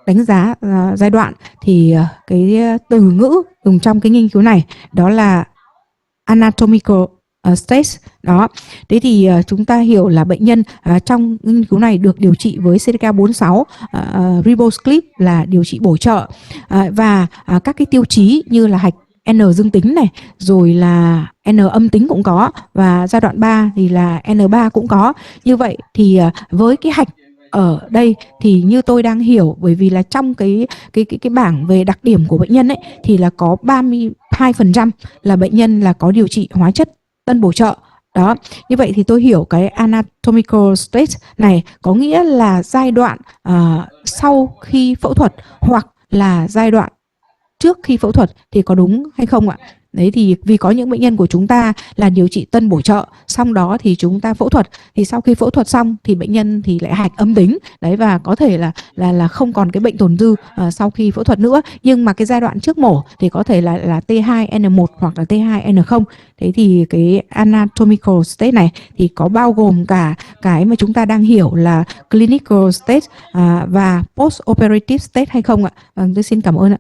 đánh giá giai đoạn, thì cái từ ngữ dùng trong cái nghiên cứu này đó là anatomical stage đó. Thế thì chúng ta hiểu là bệnh nhân trong nghiên cứu này được điều trị với CDK46, ribociclib là điều trị bổ trợ, và các cái tiêu chí như là hạch N dương tính này, rồi là N âm tính cũng có, và giai đoạn 3 thì là N3 cũng có. Như vậy thì với cái hạch ở đây thì như tôi đang hiểu, bởi vì là trong cái bảng về đặc điểm của bệnh nhân ấy thì là có 32% là bệnh nhân là có điều trị hóa chất tân bổ trợ. Đó, như vậy thì tôi hiểu cái anatomical stage này có nghĩa là giai đoạn sau khi phẫu thuật hoặc là giai đoạn trước khi phẫu thuật, thì có đúng hay không ạ? Đấy thì vì có những bệnh nhân của chúng ta là điều trị tân bổ trợ, xong đó thì chúng ta phẫu thuật, thì sau khi phẫu thuật xong thì bệnh nhân thì lại hạch âm tính. Đấy, và có thể là không còn cái bệnh tồn dư sau khi phẫu thuật nữa. Nhưng mà cái giai đoạn trước mổ thì có thể là T2N1 hoặc là T2N0. Thế thì cái anatomical state này thì có bao gồm cả cái mà chúng ta đang hiểu là clinical state và post-operative state hay không ạ? Tôi xin cảm ơn ạ.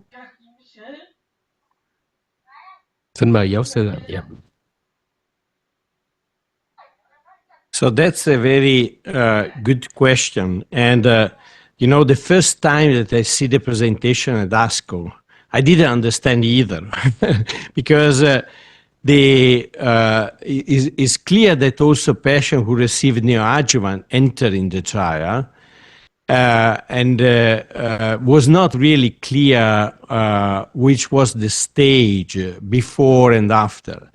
Xin mời giáo sư ạ. Yeah. So that's a very good question. And, the first time that I see the presentation at ASCO, I didn't understand either because it's clear that also patients who received neoadjuvant enter in the trial. And was not really clear which was the stage before and after.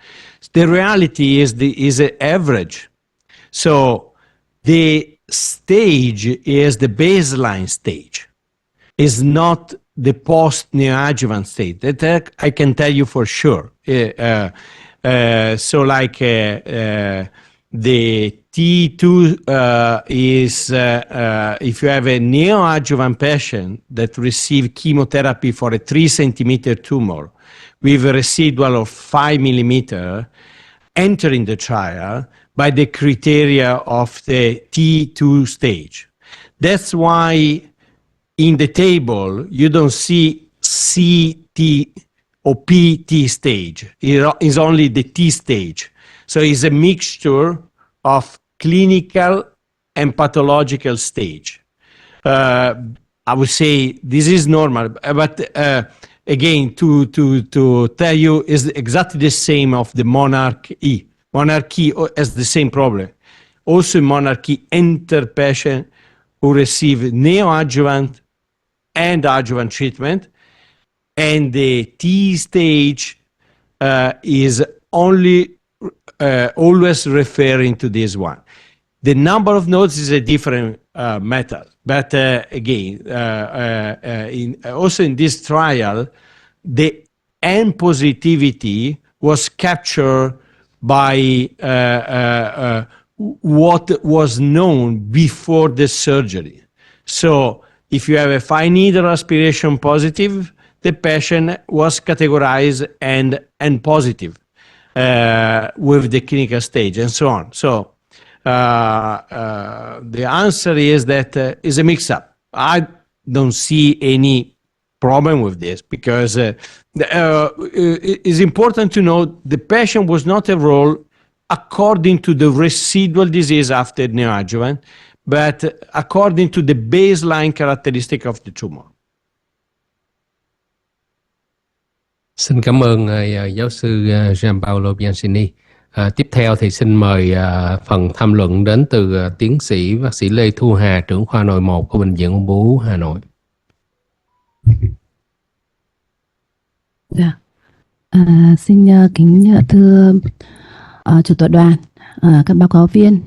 The reality is an average. So the stage is the baseline stage. Is not the post-neoadjuvant stage. That I can tell you for sure. So like the T2 is if you have a neoadjuvant patient that received chemotherapy for a 3 centimeter tumor with a residual of 5 millimeter entering the trial, by the criteria of the T2 stage. That's why in the table you don't see CT or PT stage. It is only the T stage. So it's a mixture of clinical and pathological stage. I would say this is normal, but again, to tell you is exactly the same of the Monarch E. Monarch E has the same problem. Also in Monarch E, enter patient who receive neoadjuvant and adjuvant treatment, and the T stage is only always referring to this one. The number of nodes is a different method, but again, also in this trial, the N positivity was captured by what was known before the surgery. So if you have a fine needle aspiration positive, the patient was categorized and positive with the clinical stage and so on. So the answer is that is a mix-up. I don't see any problem with this because it's important to know the patient was not enrolled according to the residual disease after neoadjuvant, but according to the baseline characteristic of the tumor. Xin cảm ơn giáo sư Gianpaolo Bianchini. Tiếp theo thì xin mời phần tham luận đến từ tiến sĩ bác sĩ Lê Thu Hà, trưởng khoa nội 1 của Bệnh viện Ung bướu Hà Nội. Dạ. Xin kính thưa chủ tọa đoàn, các báo cáo viên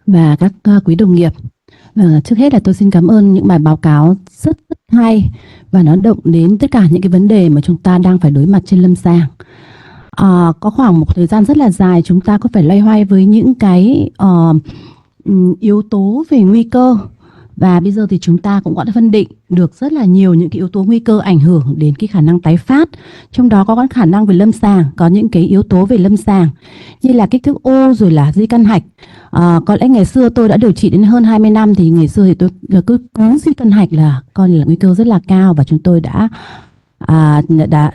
và các quý đồng nghiệp. Trước hết là tôi xin cảm ơn những bài báo cáo rất hay và nó động đến tất cả những cái vấn đề mà chúng ta đang phải đối mặt trên lâm sàng. Có khoảng một thời gian rất là dài chúng ta có phải loay hoay với những cái yếu tố về nguy cơ, và bây giờ thì chúng ta cũng đã phân định được rất là nhiều những cái yếu tố nguy cơ ảnh hưởng đến cái khả năng tái phát. Trong đó có khả năng về lâm sàng, có những cái yếu tố về lâm sàng như là kích thước u rồi là di căn hạch. Có lẽ ngày xưa tôi đã điều trị đến hơn 20 năm thì ngày xưa thì tôi cứ di căn hạch là coi là nguy cơ rất là cao và chúng tôi đã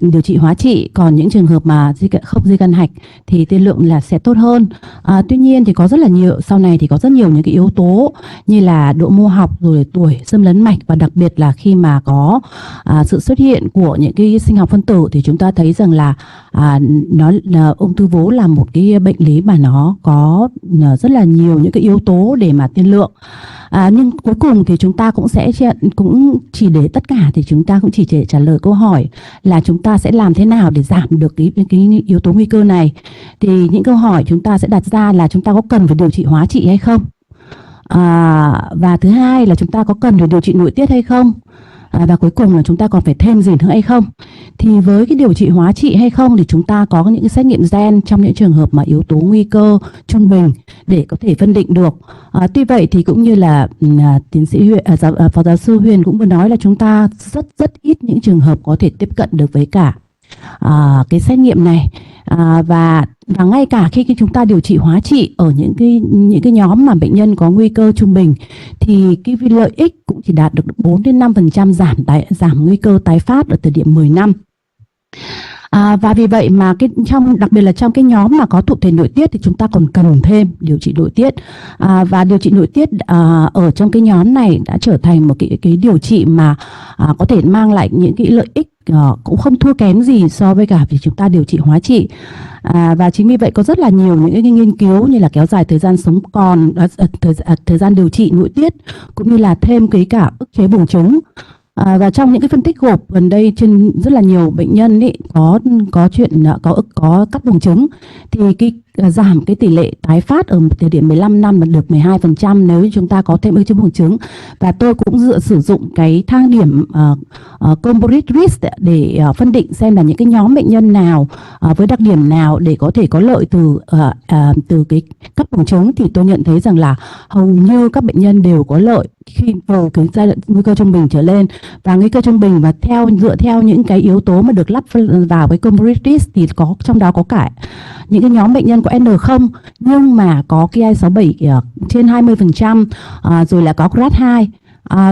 điều trị hóa trị. Còn những trường hợp mà không di căn hạch thì tiên lượng là sẽ tốt hơn. Tuy nhiên thì có rất là nhiều, sau này thì có rất nhiều những cái yếu tố như là độ mô học rồi tuổi, xâm lấn mạch, và đặc biệt là khi mà có sự xuất hiện của những cái sinh học phân tử thì chúng ta thấy rằng là ung thư vú là một cái bệnh lý mà nó có rất là nhiều những cái yếu tố để mà tiên lượng. Nhưng cuối cùng thì chúng ta cũng chỉ để tất cả thì chúng ta cũng chỉ để trả lời câu hỏi là chúng ta sẽ làm thế nào để giảm được cái yếu tố nguy cơ này. Thì những câu hỏi chúng ta sẽ đặt ra là chúng ta có cần phải điều trị hóa trị hay không? Và thứ hai là chúng ta có cần phải điều trị nội tiết hay không? Và cuối cùng là chúng ta còn phải thêm gì nữa hay không? Thì với cái điều trị hóa trị hay không thì chúng ta có những cái xét nghiệm gen trong những trường hợp mà yếu tố nguy cơ trung bình để có thể phân định được. Tuy vậy thì cũng như là tiến sĩ phó giáo sư Huyền cũng vừa nói là chúng ta rất ít những trường hợp có thể tiếp cận được với cả cái xét nghiệm này. Và ngay cả khi chúng ta điều trị hóa trị ở những cái nhóm mà bệnh nhân có nguy cơ trung bình thì cái lợi ích cũng chỉ đạt được 4 đến 5% giảm nguy cơ tái phát ở thời điểm 10 năm. Và vì vậy mà đặc biệt là trong cái nhóm mà có thụ thể nội tiết thì chúng ta còn cần thêm điều trị nội tiết. Và điều trị nội tiết ở trong cái nhóm này đã trở thành một cái điều trị mà có thể mang lại những cái lợi ích cũng không thua kém gì so với cả việc chúng ta điều trị hóa trị. Và chính vì vậy có rất là nhiều những cái nghiên cứu như là kéo dài thời gian sống còn, thời gian điều trị nội tiết, cũng như là thêm cái cả ức chế buồng trứng. Và trong những cái phân tích gộp gần đây trên rất là nhiều bệnh nhân ấy có cắt buồng trứng thì giảm cái tỷ lệ tái phát ở một thời điểm 15 năm là được 12% nếu chúng ta có thêm ức chế buồng trứng. Và tôi cũng sử dụng cái thang điểm composite risk để phân định xem là những cái nhóm bệnh nhân nào với đặc điểm nào để có thể có lợi từ cái cắt buồng trứng, thì tôi nhận thấy rằng là hầu như các bệnh nhân đều có lợi khi vào cái giai đoạn nguy cơ trung bình trở lên. Và nguy cơ trung bình và dựa theo những cái yếu tố mà được lắp vào cái composite risk thì trong đó có cả những cái nhóm bệnh nhân có N0 nhưng mà có Ki67 trên 20%, rồi là có Hr+2,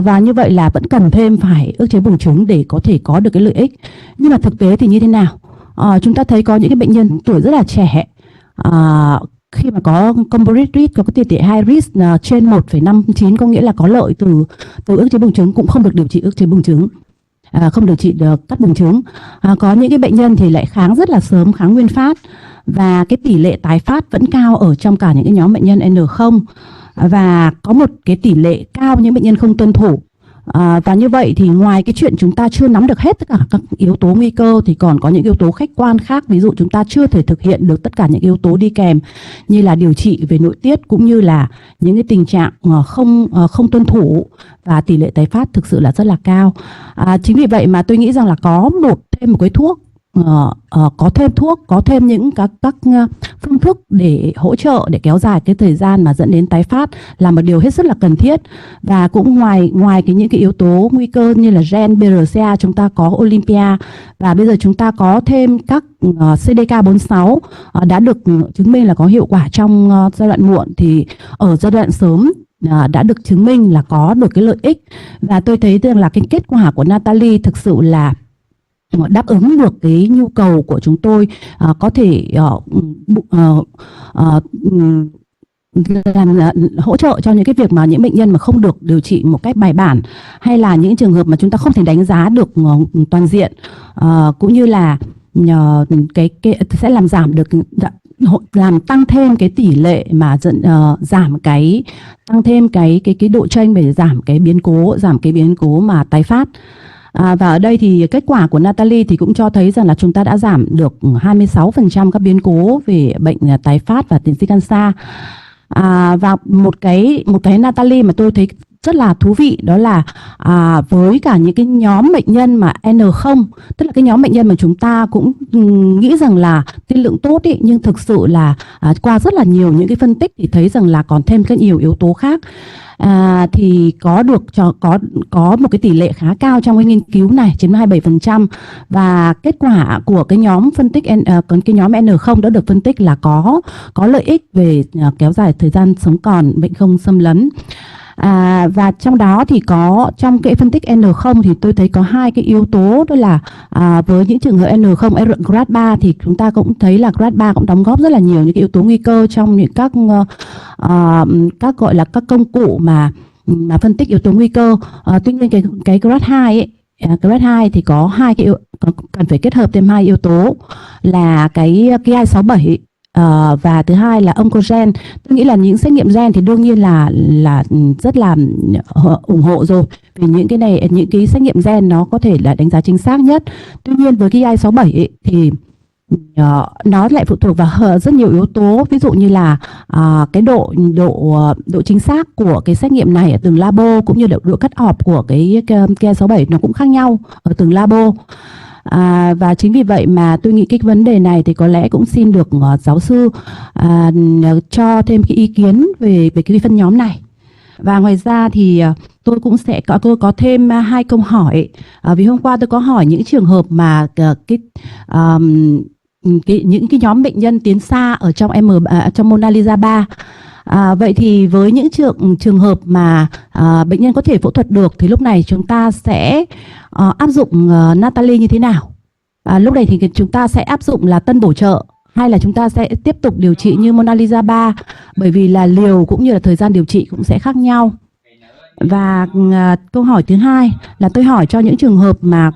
và như vậy là vẫn cần thêm phải ức chế buồng trứng để có thể có được cái lợi ích. Nhưng mà thực tế thì như thế nào? Chúng ta thấy có những cái bệnh nhân tuổi rất là trẻ, khi mà có composite risk, có cái tỷ lệ high risk trên 1,59, có nghĩa là có lợi từ ức chế buồng trứng, cũng không được điều trị ức chế buồng trứng, không điều trị được cắt buồng trứng. Có những cái bệnh nhân thì lại kháng rất là sớm, kháng nguyên phát, và cái tỷ lệ tái phát vẫn cao ở trong cả những cái nhóm bệnh nhân N0, và có một cái tỷ lệ cao những bệnh nhân không tuân thủ. Và như vậy thì ngoài cái chuyện chúng ta chưa nắm được hết tất cả các yếu tố nguy cơ thì còn có những yếu tố khách quan khác. Ví dụ chúng ta chưa thể thực hiện được tất cả những yếu tố đi kèm như là điều trị về nội tiết, cũng như là những cái tình trạng không tuân thủ, và tỷ lệ tái phát thực sự là rất là cao. Chính vì vậy mà tôi nghĩ rằng là có thêm một cái thuốc, có thêm những các phương thức để hỗ trợ, để kéo dài cái thời gian mà dẫn đến tái phát là một điều hết sức là cần thiết. Và cũng ngoài những cái yếu tố nguy cơ như là gen, BRCA, chúng ta có Olympia, và bây giờ chúng ta có thêm các CDK46 đã được chứng minh là có hiệu quả trong giai đoạn muộn, thì ở giai đoạn sớm đã được chứng minh là có được cái lợi ích. Và tôi thấy rằng là cái kết quả của Natalie thực sự là đáp ứng được cái nhu cầu của chúng tôi, có thể làm hỗ trợ cho những cái việc mà những bệnh nhân mà không được điều trị một cách bài bản, hay là những trường hợp mà chúng ta không thể đánh giá được toàn diện, cũng như là cái sẽ làm giảm được, làm tăng thêm cái tỷ lệ mà tăng thêm cái độ chênh để giảm cái biến cố mà tái phát. Và ở đây thì kết quả của Natalie thì cũng cho thấy rằng là chúng ta đã giảm được 26% các biến cố về bệnh tái phát và tiến sĩ cancer. Và một cái Natalie mà tôi thấy rất là thú vị, đó là với cả những cái nhóm bệnh nhân mà N0, tức là cái nhóm bệnh nhân mà chúng ta cũng nghĩ rằng là tiên lượng tốt ý, nhưng thực sự là qua rất là nhiều những cái phân tích thì thấy rằng là còn thêm các nhiều yếu tố khác. Thì có một cái tỷ lệ khá cao trong cái nghiên cứu này, chiếm 27%, và kết quả của cái nhóm phân tích cái nhóm N0 đã được phân tích là có lợi ích về kéo dài thời gian sống còn, bệnh không xâm lấn. Và trong đó thì có trong cái phân tích N0 thì tôi thấy có hai cái yếu tố, đó là với những trường hợp N0 Hr+3 thì chúng ta cũng thấy là Hr+3 cũng đóng góp rất là nhiều những cái yếu tố nguy cơ trong những các gọi là các công cụ mà phân tích yếu tố nguy cơ. Tuy nhiên cái Hr+2 thì có cần phải kết hợp thêm hai yếu tố là cái Ki67 và thứ hai là oncogen. Tôi nghĩ là những xét nghiệm gen thì đương nhiên là rất là ủng hộ rồi, vì những cái xét nghiệm gen nó có thể là đánh giá chính xác nhất. Tuy nhiên với cái Ki67 thì nó lại phụ thuộc vào rất nhiều yếu tố, ví dụ như là cái độ chính xác của cái xét nghiệm này ở từng labo, cũng như là độ cắt ọp của cái Ki67 nó cũng khác nhau ở từng labo. Và chính vì vậy mà tôi nghĩ cái vấn đề này thì có lẽ cũng xin được giáo sư cho thêm cái ý kiến về cái phân nhóm này. Và ngoài ra thì tôi cũng sẽ có thêm hai câu hỏi. Vì hôm qua tôi có hỏi những trường hợp mà những cái nhóm bệnh nhân tiến xa ở trong Mona Lisa 3. Vậy thì với những trường hợp mà bệnh nhân có thể phẫu thuật được thì lúc này chúng ta sẽ áp dụng Natalie như thế nào? Lúc này thì chúng ta sẽ áp dụng là tân bổ trợ, hay là chúng ta sẽ tiếp tục điều trị như Mona Lisa 3, bởi vì là liều cũng như là thời gian điều trị cũng sẽ khác nhau. Và câu hỏi thứ hai là tôi hỏi cho những trường hợp mà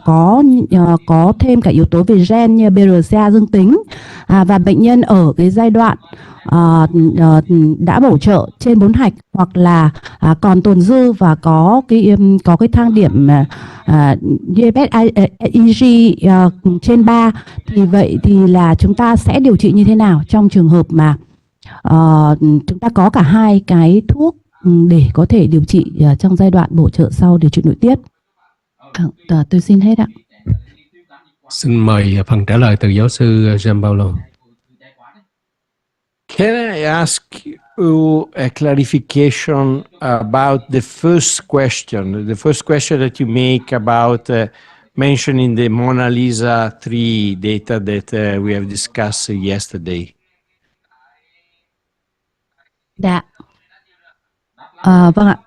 có thêm cả yếu tố về gen như BRCA dương tính, và bệnh nhân ở cái giai đoạn đã bổ trợ trên 4 hạch, hoặc là còn tồn dư và có cái thang điểm GFS-IG trên 3, thì vậy thì là chúng ta sẽ điều trị như thế nào trong trường hợp mà chúng ta có cả hai cái thuốc để có thể điều trị trong giai đoạn bổ trợ sau điều trị nội tiết? Tôi xin hết ạ. Xin mời phần trả lời từ giáo sư Gianpaolo. Can I ask you a clarification about the first question? The first question that you make about mentioning the Mona Lisa 3 data that we have discussed yesterday. Dạ. Vâng ạ.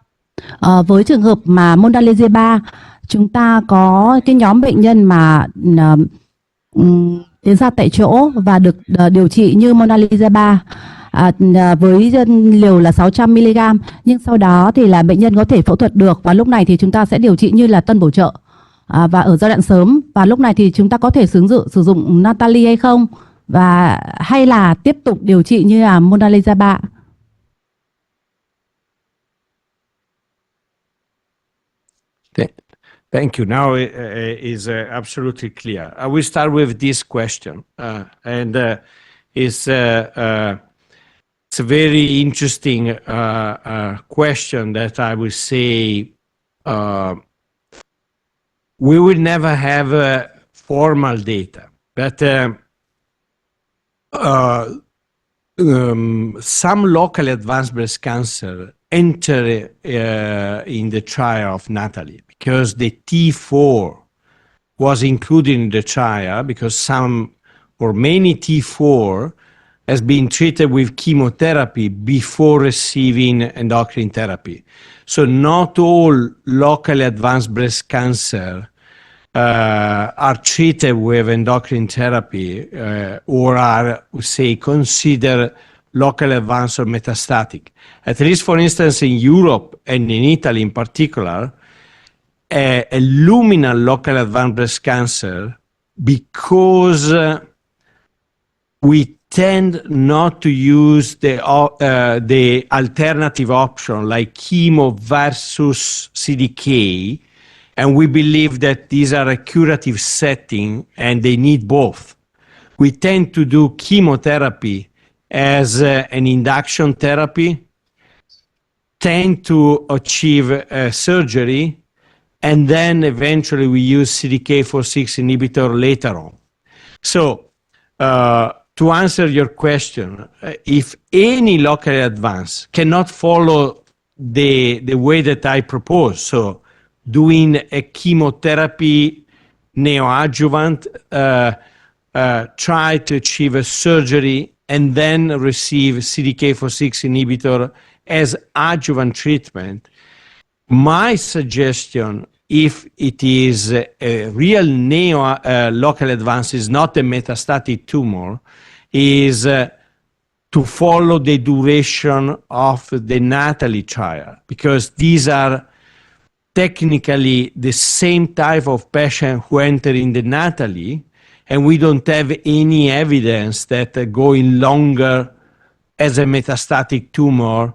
Với trường hợp mà Monalisa 3, chúng ta có cái nhóm bệnh nhân mà tiến ra tại chỗ và được điều trị như Monalisa 3 với liều là 600 mg, nhưng sau đó thì là bệnh nhân có thể phẫu thuật được, và lúc này thì chúng ta sẽ điều trị như là tân bổ trợ và ở giai đoạn sớm, và lúc này thì chúng ta có thể sử dụng Natalie hay không, và hay là tiếp tục điều trị như là Monalisa 3. Thank you. Now is absolutely clear. I will start with this question, and it's a very interesting question that I would say we will never have formal data, but some locally advanced breast cancer enter in the trial of Natalie because the T4 was included in the trial, because some or many T4 has been treated with chemotherapy before receiving endocrine therapy. So not all locally advanced breast cancer are treated with endocrine therapy or are, say, considered locally advanced or metastatic. At least, for instance, in Europe and in Italy in particular, a luminal locally advanced breast cancer, because we tend not to use the alternative option like chemo versus CDK, and we believe that these are a curative setting and they need both. We tend to do chemotherapy as an induction therapy, tend to achieve surgery, and then eventually we use CDK4/6 inhibitor later on. So to answer your question, if any locally advanced cannot follow the way that I propose, so doing a chemotherapy neoadjuvant, try to achieve a surgery, and then receive CDK4/6 inhibitor as adjuvant treatment, my suggestion, if it is a real local advance, is not a metastatic tumor, is to follow the duration of the Natalie trial, because these are technically the same type of patient who enter in the Natalie, and we don't have any evidence that going longer as a metastatic tumor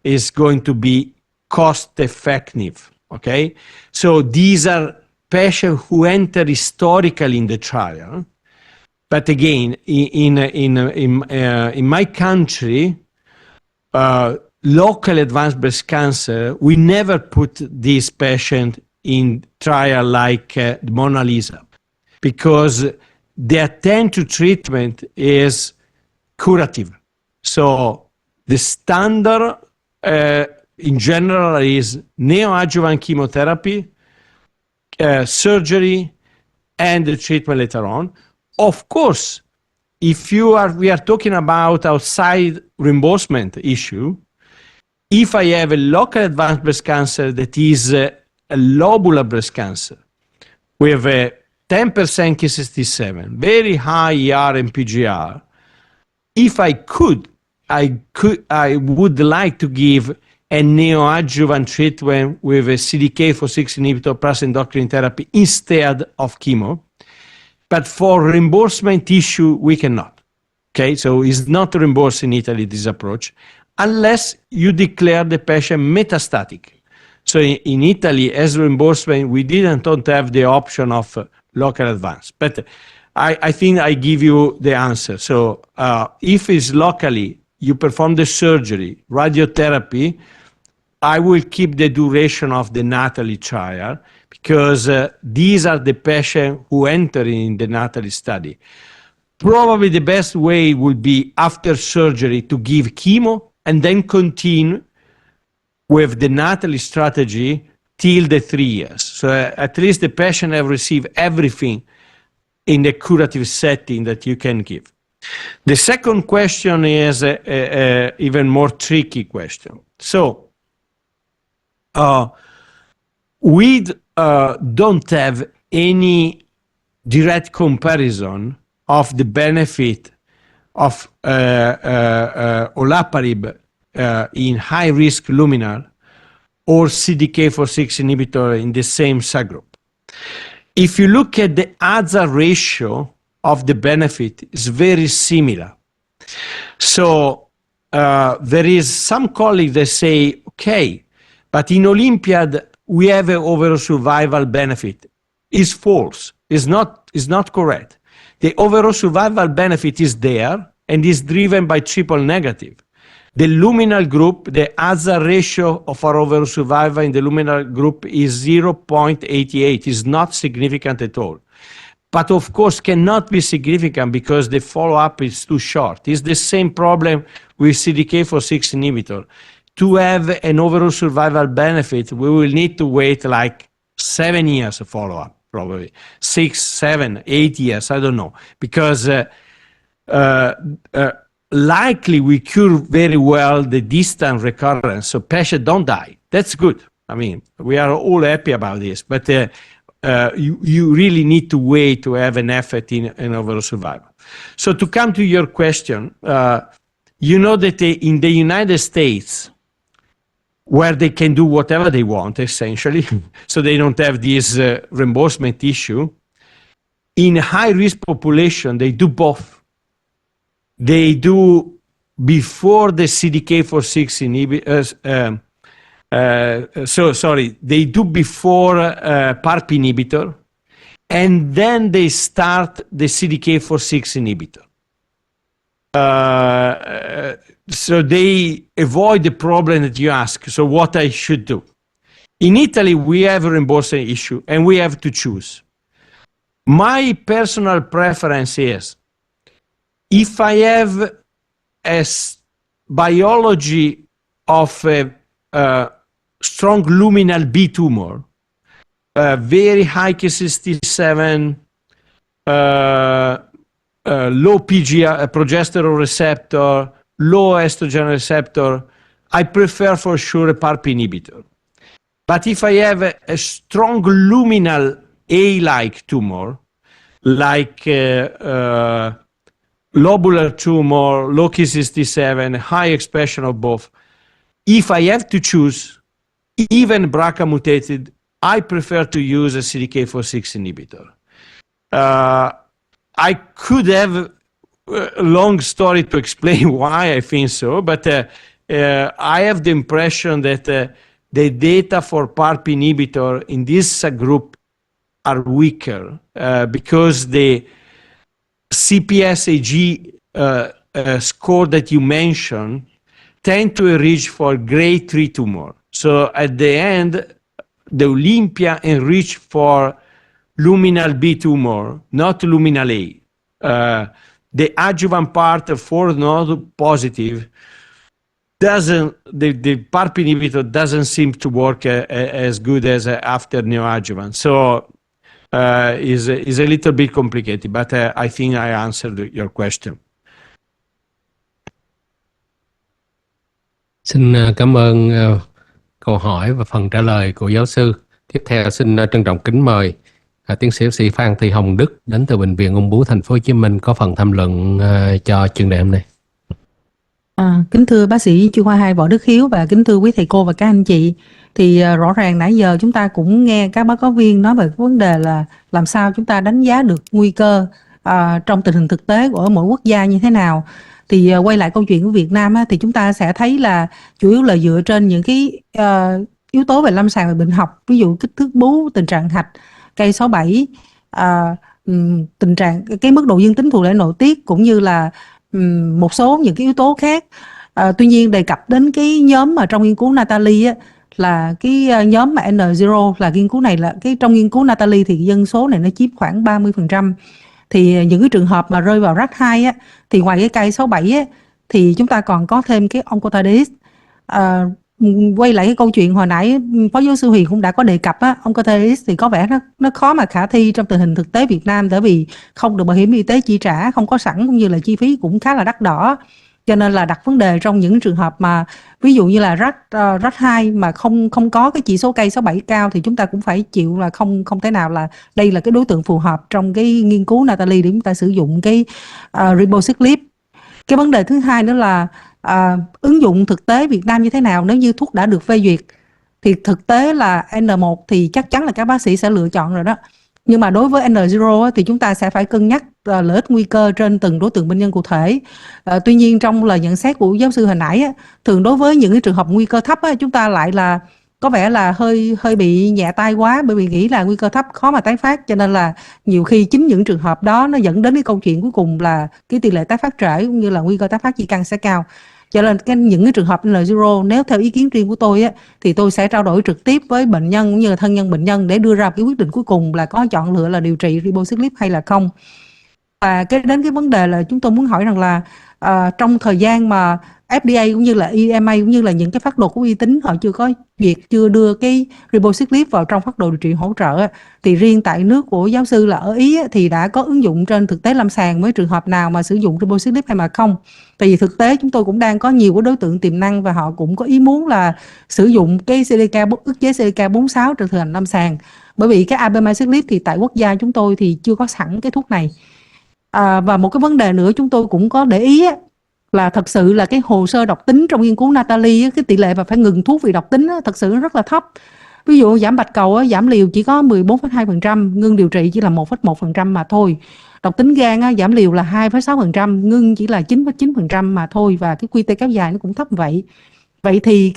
is going to be cost effective. Okay, so these are patients who enter historically in the trial, but again, in my country, local advanced breast cancer, we never put this patient in trial like Mona Lisa, because the attempt to treatment is curative. So the standard in general is neoadjuvant chemotherapy, surgery, and the treatment later on. Of course, if we are talking about outside reimbursement issue, if I have a local advanced breast cancer that is a lobular breast cancer with a 10% Ki67, very high ER and PGR, if I would like to give a neoadjuvant treatment with a CDK4/6 inhibitor plus endocrine therapy instead of chemo. But for reimbursement issue, we cannot. Okay, so it's not reimbursed in Italy, this approach, unless you declare the patient metastatic. So in Italy, as reimbursement, we don't have the option of local advance. But I think I give you the answer. So if it's locally, you perform the surgery, radiotherapy, I will keep the duration of the Natalie trial, because these are the patients who enter in the Natalie study. Probably the best way would be after surgery to give chemo and then continue with the Natalie strategy till the 3 years. So at least the patient have received everything in the curative setting that you can give. The second question is a even more tricky question. So, we don't have any direct comparison of the benefit of olaparib in high-risk luminal or CDK4/6 inhibitor in the same subgroup. If you look at the hazard ratio of the benefit, it's very similar. So there is some colleagues that say, okay, but in Olympiad we have an overall survival benefit. It's false. It's not correct. The overall survival benefit is there and is driven by triple negative. The luminal group, the hazard ratio of our overall survival in the luminal group is 0.88. It's not significant at all. But of course cannot be significant because the follow-up is too short. It's the same problem with CDK4/6 inhibitor. To have an overall survival benefit, we will need to wait like 7 years of follow-up, probably 6, 7, 8 years, I don't know, because likely we cure very well the distant recurrence, so patients don't die. That's good. I mean, we are all happy about this, but you really need to wait to have an effect in overall survival. So to come to your question, you know that in the United States, where they can do whatever they want, essentially, so they don't have this reimbursement issue, in high-risk population, they do both. They do before the CDK4/6 inhibitors, they do before PARP inhibitor, and then they start the CDK4/6 inhibitor. So they avoid the problem that you ask. So what I should do? In Italy, we have a reimbursement issue, and we have to choose. My personal preference is, if I have a biology of a strong luminal B tumor, very high Ki67, low progesterone receptor, low estrogen receptor, I prefer for sure a PARP inhibitor. But if I have a strong luminal A-like tumor, like lobular tumor, low Ki67, high expression of both, if I have to choose, even BRCA mutated, I prefer to use a CDK4/6 inhibitor. I could have a long story to explain why I think so, but I have the impression that the data for PARP inhibitor in this subgroup are weaker because the CPS-AG score that you mentioned tend to enrich for grade 3 tumor. So at the end, the Olympia enriched for luminal B tumor, not luminal A. The adjuvant part for node positive doesn't, the PARP inhibitor doesn't seem to work as good as after neoadjuvant. So is a little bit complicated, but I think I answered your question. Xin cảm ơn câu hỏi và phần trả lời của giáo sư. Tiếp theo xin trân trọng kính mời tiến sĩ bác sĩ Phan Thị Hồng Đức đến từ Bệnh viện Ung bướu Thành phố Hồ Chí Minh có phần tham luận cho chuyên đề hôm nay. Kính thưa bác sĩ chuyên khoa 2 Võ Đức Hiếu và kính thưa quý thầy cô và các anh chị, thì rõ ràng nãy giờ chúng ta cũng nghe các báo cáo viên nói về cái vấn đề là làm sao chúng ta đánh giá được nguy cơ trong tình hình thực tế của mỗi quốc gia như thế nào. Thì quay lại câu chuyện của Việt Nam thì chúng ta sẽ thấy là chủ yếu là dựa trên những cái yếu tố về lâm sàng và bệnh học, ví dụ kích thước bú, tình trạng hạch, cây 67, tình trạng cái mức độ dương tính thuộc lễ nội tiết cũng như là một số những cái yếu tố khác. Tuy nhiên đề cập đến cái nhóm mà trong nghiên cứu Natalie là cái nhóm mà N0, là nghiên cứu này là cái trong nghiên cứu Natalie thì dân số này nó chiếm khoảng 30%. Thì những cái trường hợp mà rơi vào Hr+2 thì ngoài cái cây 67 thì chúng ta còn có thêm cái oncotardes. quay lại cái câu chuyện hồi nãy Phó Giáo sư Huyền cũng đã có đề cập á, ông Oncotherax thì có vẻ nó khó mà khả thi trong tình hình thực tế Việt Nam, bởi vì không được bảo hiểm y tế chi trả, không có sẵn, cũng như là chi phí cũng khá là đắt đỏ. Cho nên là đặt vấn đề trong những trường hợp mà ví dụ như là Hr+2 mà không có cái chỉ số cây 67 cao thì chúng ta cũng phải chịu là không thể nào là đây là cái đối tượng phù hợp trong cái nghiên cứu Natalie để chúng ta sử dụng cái ribociclib. Cái vấn đề thứ hai nữa là ứng dụng thực tế Việt Nam như thế nào. Nếu như thuốc đã được phê duyệt thì thực tế là N1 thì chắc chắn là các bác sĩ sẽ lựa chọn rồi đó. Nhưng mà đối với N0 thì chúng ta sẽ phải cân nhắc lợi ích nguy cơ trên từng đối tượng bệnh nhân cụ thể. Tuy nhiên trong lời nhận xét của giáo sư hồi nãy thường đối với những cái trường hợp nguy cơ thấp chúng ta lại là có vẻ là hơi bị nhẹ tay quá, bởi vì nghĩ là nguy cơ thấp khó mà tái phát, cho nên là nhiều khi chính những trường hợp đó nó dẫn đến cái câu chuyện cuối cùng là cái tỷ lệ tái phát trễ cũng như là nguy cơ tái phát di căn sẽ cao. Cho nên những cái trường hợp N0, nếu theo ý kiến riêng của tôi thì tôi sẽ trao đổi trực tiếp với bệnh nhân cũng như là thân nhân bệnh nhân để đưa ra cái quyết định cuối cùng là có chọn lựa là điều trị ribociclib hay là không. Và đến cái vấn đề là chúng tôi muốn hỏi rằng là trong thời gian mà FDA cũng như là EMA cũng như là những cái phác đồ của uy tín họ chưa có duyệt, chưa đưa cái ribociclib vào trong phác đồ điều trị hỗ trợ thì riêng tại nước của giáo sư là ở Ý thì đã có ứng dụng trên thực tế lâm sàng với trường hợp nào mà sử dụng ribociclib hay mà không. Tại vì thực tế chúng tôi cũng đang có nhiều cái đối tượng tiềm năng và họ cũng có ý muốn là sử dụng cái ức chế CDK46 trên thực hành lâm sàng. Bởi vì cái abemaciclib thì tại quốc gia chúng tôi thì chưa có sẵn cái thuốc này. Và một cái vấn đề nữa chúng tôi cũng có để ý là thật sự là cái hồ sơ độc tính trong nghiên cứu Natalie cái tỷ lệ mà phải ngừng thuốc vì độc tính thật sự rất là thấp. Ví dụ giảm bạch cầu giảm liều chỉ có 14,2%, ngưng điều trị chỉ là 1,1% mà thôi. Độc tính gan giảm liều là 2,6%, ngưng chỉ là 9,9% mà thôi, và cái QT kéo dài nó cũng thấp vậy. Vậy thì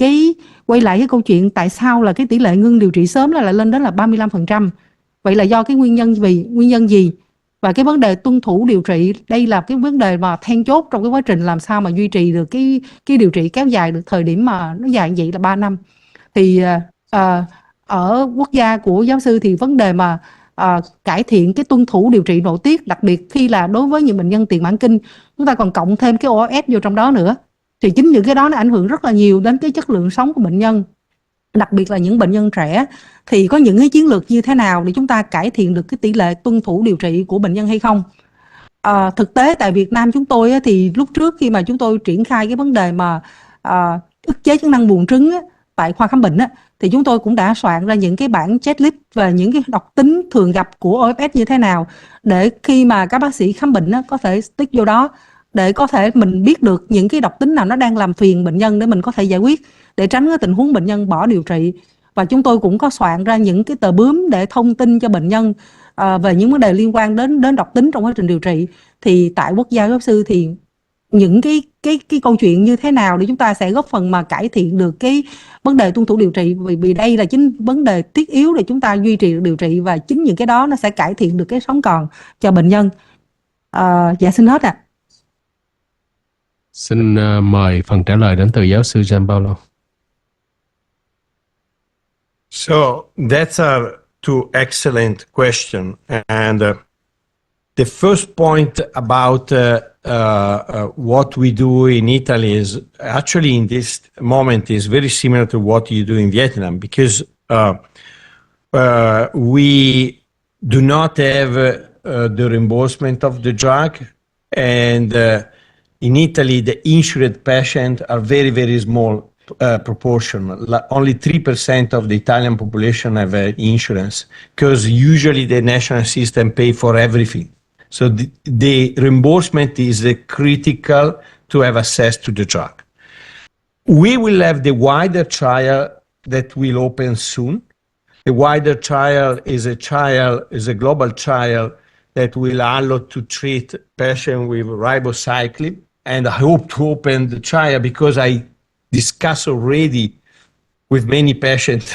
quay lại cái câu chuyện tại sao là cái tỷ lệ ngưng điều trị sớm lại lên đến là 35%. Vậy là do cái nguyên nhân gì? Và cái vấn đề tuân thủ điều trị, đây là cái vấn đề mà then chốt trong cái quá trình làm sao mà duy trì được cái điều trị kéo dài được thời điểm mà nó dài như vậy là 3 năm. Thì ở quốc gia của giáo sư thì vấn đề mà cải thiện cái tuân thủ điều trị nội tiết, đặc biệt khi là đối với những bệnh nhân tiền mãn kinh, chúng ta còn cộng thêm cái OS vô trong đó nữa, thì chính những cái đó nó ảnh hưởng rất là nhiều đến cái chất lượng sống của bệnh nhân, đặc biệt là những bệnh nhân trẻ. Thì có những cái chiến lược như thế nào để chúng ta cải thiện được cái tỷ lệ tuân thủ điều trị của bệnh nhân hay không? Thực tế tại Việt Nam chúng tôi thì lúc trước khi mà chúng tôi triển khai cái vấn đề mà ức chế chức năng buồng trứng tại khoa khám bệnh thì chúng tôi cũng đã soạn ra những cái bản checklist về những cái độc tính thường gặp của OFS như thế nào, để khi mà các bác sĩ khám bệnh có thể stick vô đó, để có thể mình biết được những cái độc tính nào nó đang làm phiền bệnh nhân để mình có thể giải quyết, để tránh cái tình huống bệnh nhân bỏ điều trị. Và chúng tôi cũng có soạn ra những cái tờ bướm để thông tin cho bệnh nhân về những vấn đề liên quan đến độc tính trong quá trình điều trị. Thì tại quốc gia giáo sư thì những cái câu chuyện như thế nào để chúng ta sẽ góp phần mà cải thiện được cái vấn đề tuân thủ điều trị, vì đây là chính vấn đề thiết yếu để chúng ta duy trì được điều trị, và chính những cái đó nó sẽ cải thiện được cái sống còn cho bệnh nhân. Dạ xin hết ạ. Xin mời phần trả lời đến từ giáo sư Gianpaolo. So that's two excellent questions. And the first point about what we do in Italy is actually in this moment is very similar to what you do in Vietnam, because we do not have the reimbursement of the drug, and in Italy the insured patients are very, very small proportion. Only 3% of the Italian population have insurance, because usually the national system pay for everything. So the reimbursement is critical to have access to the drug. We will have the wider trial that will open soon. The wider trial is a global trial that will allow to treat patients with ribociclib, and I hope to open the trial because I discussed already with many patients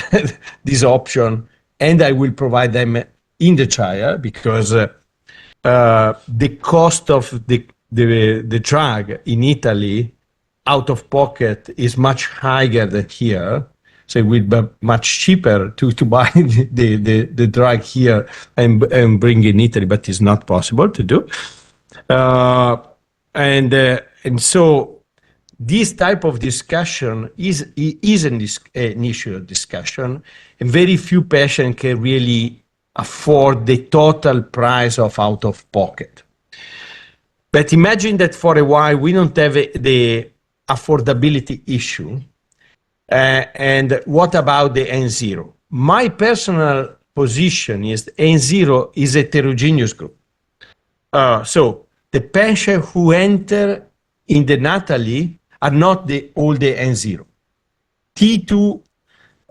this option, and I will provide them in the trial, because the cost of the drug in Italy out of pocket is much higher than here. So it will be much cheaper to buy the drug here and bring in Italy, but it's not possible to do. And so this type of discussion is an issue of discussion, and very few patients can really afford the total price of out of pocket. But imagine that for a while we don't have the affordability issue. And what about the N0? My personal position is N0 is a heterogeneous group. So the patients who enter in the Natalie are not all the N0. T2,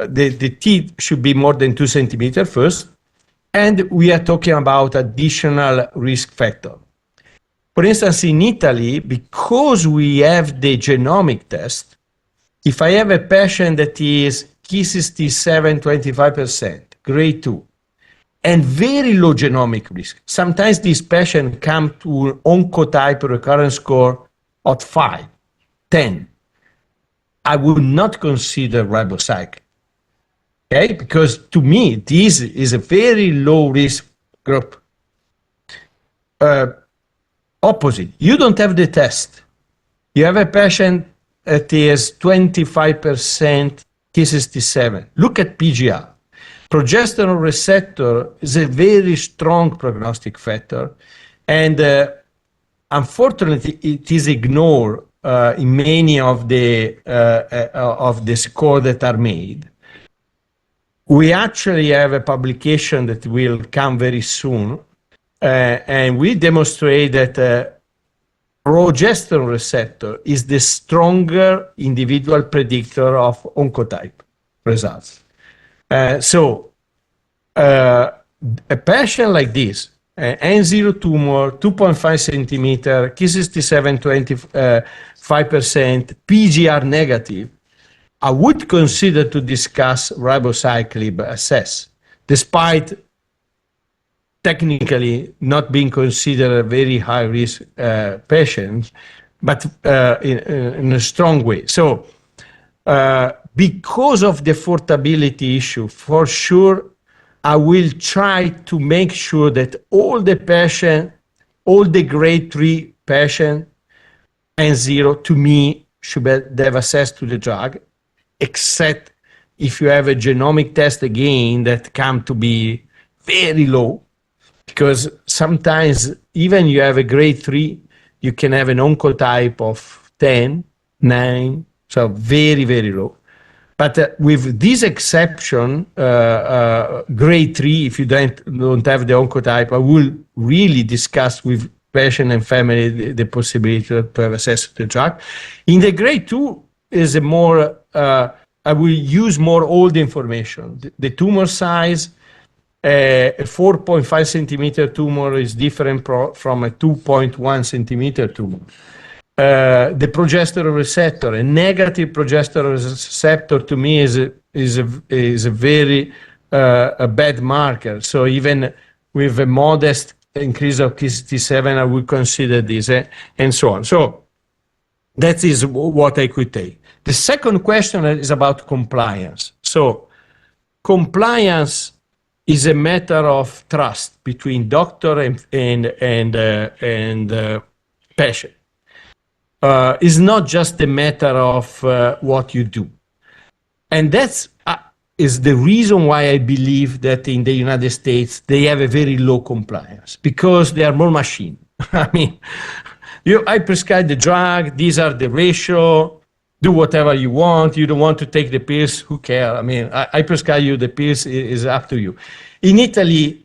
the T should be more than 2 centimeters first, and we are talking about additional risk factor. For instance, in Italy, because we have the genomic test, if I have a patient that is Ki67 25%, grade 2, and very low genomic risk, sometimes these patients come to oncotype recurrence score of 5, 10. I would not consider ribociclib. Okay, because to me, this is a very low risk group. Opposite, you don't have the test. You have a patient that is 25% Ki67. Look at PGR. Progesterone receptor is a very strong prognostic factor, and unfortunately, it is ignored in many of the scores that are made. We actually have a publication that will come very soon, and we demonstrate that progesterone receptor is the stronger individual predictor of oncotype results. So a patient like this, N0 tumor, 2.5 centimeter, Ki67 25%, PGR negative, I would consider to discuss ribociclib assess, despite technically not being considered a very high risk patient, but in a strong way. So because of the affordability issue, for sure, I will try to make sure that all the patient, all the grade 3 patient N0 to me should have access to the drug, except if you have a genomic test again that come to be very low, because sometimes even you have a grade 3, you can have an oncotype of 10, 9, so very, very low. But with this exception, grade 3, if you don't have the oncotype, I will really discuss with patient and family the possibility to have access to the drug. In the grade 2 is a more, I will use more old information. The tumor size, a 4.5 centimeter tumor is different from a 2.1 centimeter tumor. The progesterone receptor, a negative progesterone receptor to me is a very a bad marker. So even with a modest increase of Ki67, I would consider this, and so on. So that is what I could take. The second question is about compliance. So compliance is a matter of trust between doctor and patient. It's not just a matter of what you do. And that's is the reason why I believe that in the United States, they have a very low compliance, because they are more machine. I mean, I prescribe the drug, these are the ratio, do whatever you want. You don't want to take the pills, who cares? I mean, I prescribe you the pills, is up to you. In Italy,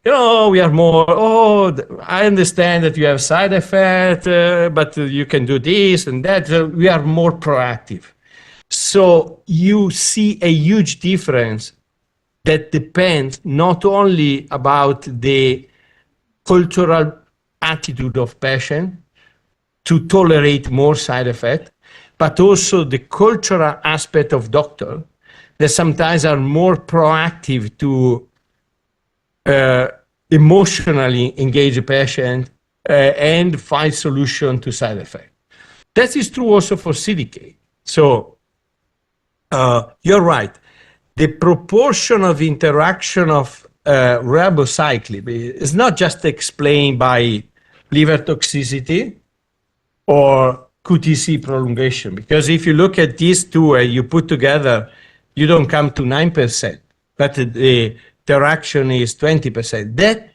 we are more, I understand that you have side effect, but you can do this and that. We are more proactive. So you see a huge difference that depends not only about the cultural attitude of patient to tolerate more side effect, but also the cultural aspect of doctor that sometimes are more proactive to emotionally engage a patient and find solution to side effect. That is true also for CDK. So you're right. The proportion of interaction of ribociclib is not just explained by liver toxicity or QTC prolongation. Because if you look at these two and you put together, you don't come to 9%, but the interaction is 20%. That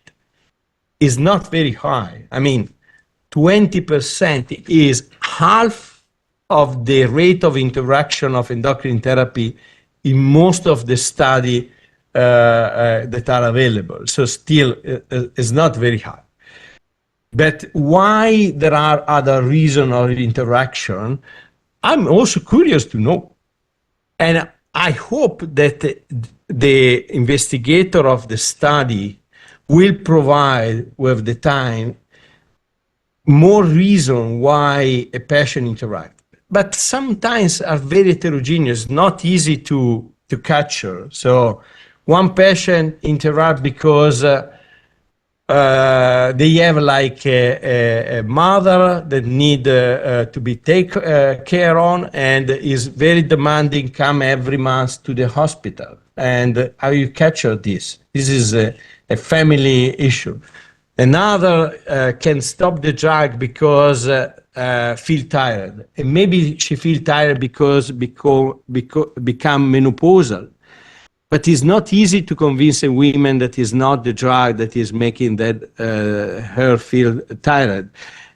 is not very high. I mean, 20% is half of the rate of interaction of endocrine therapy in most of the study that are available. So still, it's not very high. But why there are other reasons of interaction, I'm also curious to know. And I hope that the investigator of the study will provide with the time more reason why a patient interacts. But sometimes are very heterogeneous, not easy to capture. So one patient interacts because they have like a mother that need to be taken care on and is very demanding, come every month to the hospital. And how you capture this? This is a family issue. Another can stop the drug because feel tired. And maybe she feel tired because become menopausal. But it's not easy to convince a woman that it's not the drug that is making that her feel tired.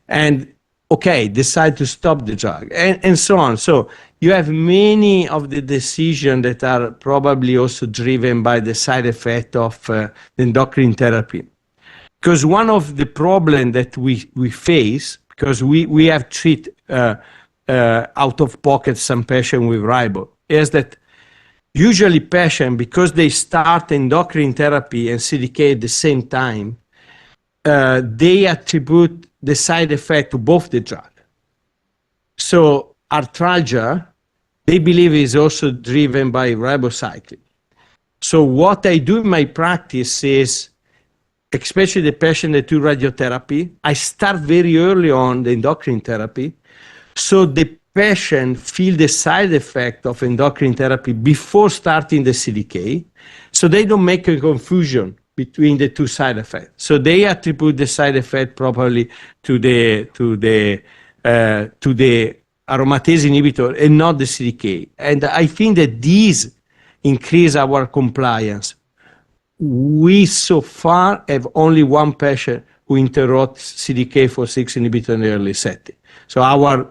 And okay, decide to stop the drug and so on. So you have many of the decisions that are probably also driven by the side effect of the endocrine therapy. Because one of the problems that we face, because we have treated out of pocket some patient with ribo, is that usually patients, because they start endocrine therapy and CDK at the same time, they attribute the side effect to both the drug. So arthralgia, they believe is also driven by ribocycline. So what I do in my practice is, especially the patient that do radiotherapy, I start very early on the endocrine therapy, so the patient feel the side effect of endocrine therapy before starting the CDK, so they don't make a confusion between the two side effects. So they attribute the side effect properly to the aromatase inhibitor and not the CDK. And I think that these increase our compliance. We so far have only one patient who interrupts CDK4/6 inhibitor in the early setting. So our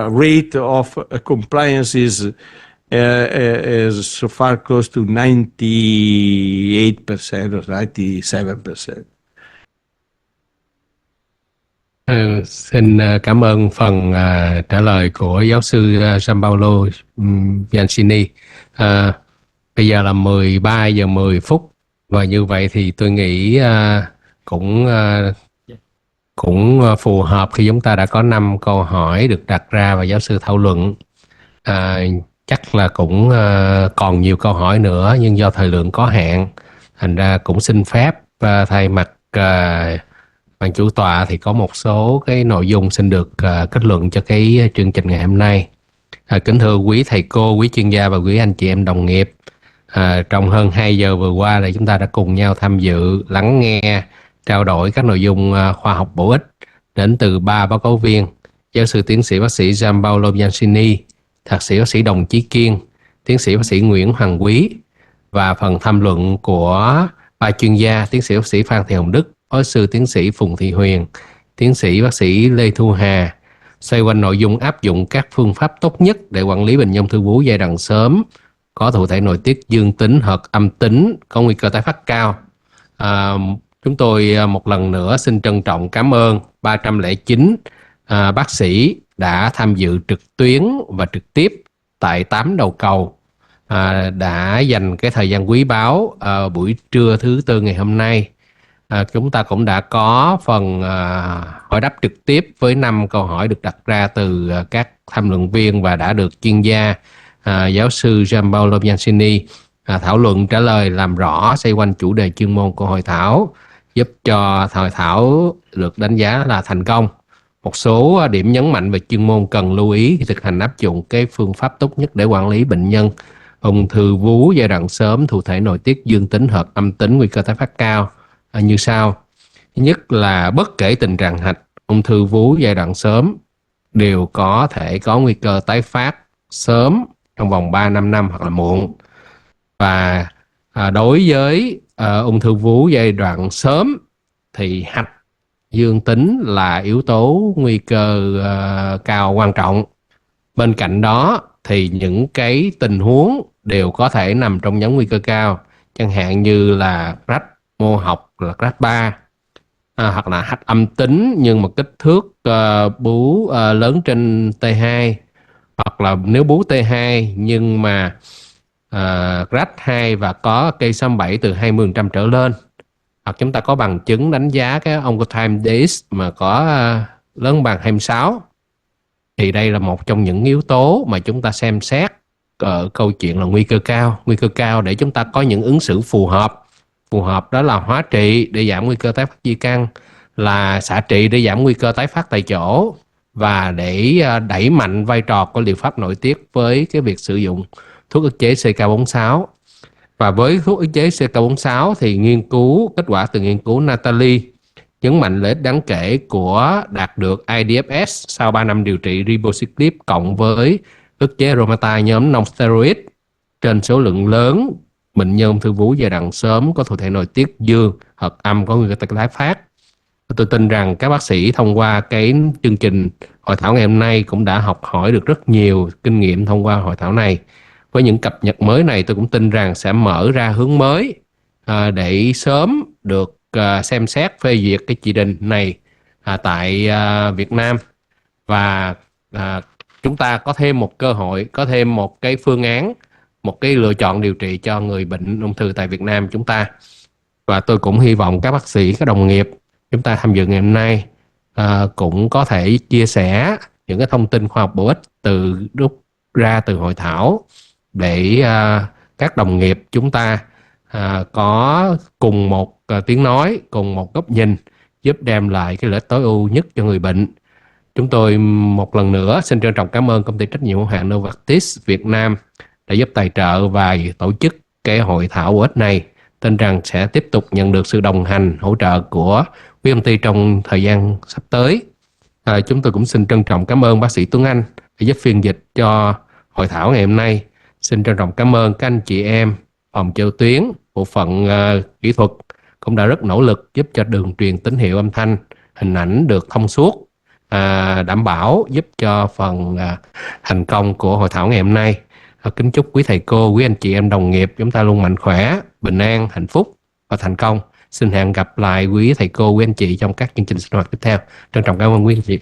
rate of compliance is so far close to 98% or 97%. Xin cảm ơn phần trả lời của giáo sư Gianpaolo Bianchini. Bây giờ là 13 giờ 10 phút và như vậy thì tôi nghĩ cũng phù hợp khi chúng ta đã có 5 câu hỏi được đặt ra và giáo sư thảo luận. Chắc là cũng còn nhiều câu hỏi nữa nhưng do thời lượng có hạn, thành ra cũng xin phép thay mặt ban chủ tọa thì có một số cái nội dung xin được kết luận cho cái chương trình ngày hôm nay. Kính thưa quý thầy cô, quý chuyên gia và quý anh chị em đồng nghiệp, trong hơn 2 giờ vừa qua là chúng ta đã cùng nhau tham dự, lắng nghe, trao đổi các nội dung khoa học bổ ích đến từ 3 báo cáo viên: giáo sư tiến sĩ bác sĩ Gianpaolo Bianchini, thạc sĩ bác sĩ Đồng Chí Kiên, tiến sĩ bác sĩ Nguyễn Hoàng Quý, và phần tham luận của 3 chuyên gia: tiến sĩ bác sĩ Phan Thị Hồng Đức, phó sư tiến sĩ Phùng Thị Huyền, tiến sĩ bác sĩ Lê Thu Hà, xoay quanh nội dung áp dụng các phương pháp tốt nhất để quản lý bệnh nhân ung thư vú giai đoạn sớm, có thụ thể nội tiết dương tính hoặc âm tính, có nguy cơ tái phát cao. Chúng tôi một lần nữa xin trân trọng cảm ơn 309 bác sĩ đã tham dự trực tuyến và trực tiếp tại 8 đầu cầu, đã dành cái thời gian quý báu buổi trưa thứ Tư ngày hôm nay. Chúng ta cũng đã có phần hỏi đáp trực tiếp với 5 câu hỏi được đặt ra từ các tham luận viên và đã được chuyên gia giáo sư Gianpaolo Bianchini thảo luận trả lời làm rõ xoay quanh chủ đề chuyên môn của hội thảo, giúp cho hội thảo được đánh giá là thành công. Một số điểm nhấn mạnh về chuyên môn cần lưu ý khi thực hành áp dụng cái phương pháp tốt nhất để quản lý bệnh nhân ung thư vú giai đoạn sớm, thụ thể nội tiết dương tính hoặc âm tính, nguy cơ tái phát cao như sau. Thứ nhất là bất kể tình trạng hạch ung thư vú giai đoạn sớm, đều có thể có nguy cơ tái phát sớm trong vòng 3-5 năm hoặc là muộn. Và đối với ung thư vú giai đoạn sớm thì hạch dương tính là yếu tố nguy cơ cao quan trọng. Bên cạnh đó thì những cái tình huống đều có thể nằm trong nhóm nguy cơ cao, chẳng hạn như là rách mô học là Hr+her2, hoặc là hạch âm tính nhưng mà kích thước bú lớn trên T2, hoặc là nếu bú T2 nhưng mà Hr+2 và có cây 67 từ 20% trở lên, hoặc chúng ta có bằng chứng đánh giá cái Oncotype DX mà có lớn bằng 26, thì đây là một trong những yếu tố mà chúng ta xem xét ở câu chuyện là nguy cơ cao để chúng ta có những ứng xử phù hợp. Đó là hóa trị để giảm nguy cơ tái phát di căn, là xạ trị để giảm nguy cơ tái phát tại chỗ, và để đẩy mạnh vai trò của liệu pháp nội tiết với cái việc sử dụng thuốc ức chế CK46. Và với thuốc ức chế CK46 thì kết quả từ nghiên cứu Natalie nhấn mạnh lợi ích đáng kể của đạt được IDFS sau 3 năm điều trị ribociclib cộng với ức chế aromatase nhóm non-steroid trên số lượng lớn bệnh nhân ung thư vú giai đoạn sớm có thụ thể nội tiết dương hoặc âm có nguy cơ tái phát. Tôi tin rằng các bác sĩ thông qua cái chương trình hội thảo ngày hôm nay cũng đã học hỏi được rất nhiều kinh nghiệm thông qua hội thảo này. Với những cập nhật mới này, tôi cũng tin rằng sẽ mở ra hướng mới để sớm được xem xét phê duyệt cái chỉ định này tại Việt Nam, và chúng ta có thêm một cơ hội, có thêm một cái phương án, một cái lựa chọn điều trị cho người bệnh ung thư tại Việt Nam chúng ta. Và tôi cũng hy vọng các bác sĩ, các đồng nghiệp chúng ta tham dự ngày hôm nay cũng có thể chia sẻ những cái thông tin khoa học bổ ích rút ra từ hội thảo để các đồng nghiệp chúng ta có cùng một tiếng nói, cùng một góc nhìn, giúp đem lại cái lợi ích tối ưu nhất cho người bệnh. Chúng tôi một lần nữa xin trân trọng cảm ơn công ty trách nhiệm hữu hạn Novartis Việt Nam đã giúp tài trợ và tổ chức cái hội thảo bổ ích này. Tin rằng sẽ tiếp tục nhận được sự đồng hành, hỗ trợ của quý công ty trong thời gian sắp tới. Chúng tôi cũng xin trân trọng cảm ơn bác sĩ Tuấn Anh đã giúp phiên dịch cho hội thảo ngày hôm nay. Xin trân trọng cảm ơn các anh chị em phòng treo tuyến, bộ phận kỹ thuật cũng đã rất nỗ lực giúp cho đường truyền tín hiệu âm thanh, hình ảnh được thông suốt, đảm bảo giúp cho phần thành công của hội thảo ngày hôm nay. Kính chúc quý thầy cô, quý anh chị em đồng nghiệp chúng ta luôn mạnh khỏe, bình an, hạnh phúc và thành công. Xin hẹn gặp lại quý thầy cô, quý anh chị trong các chương trình sinh hoạt tiếp theo. Trân trọng cảm ơn quý anh chị.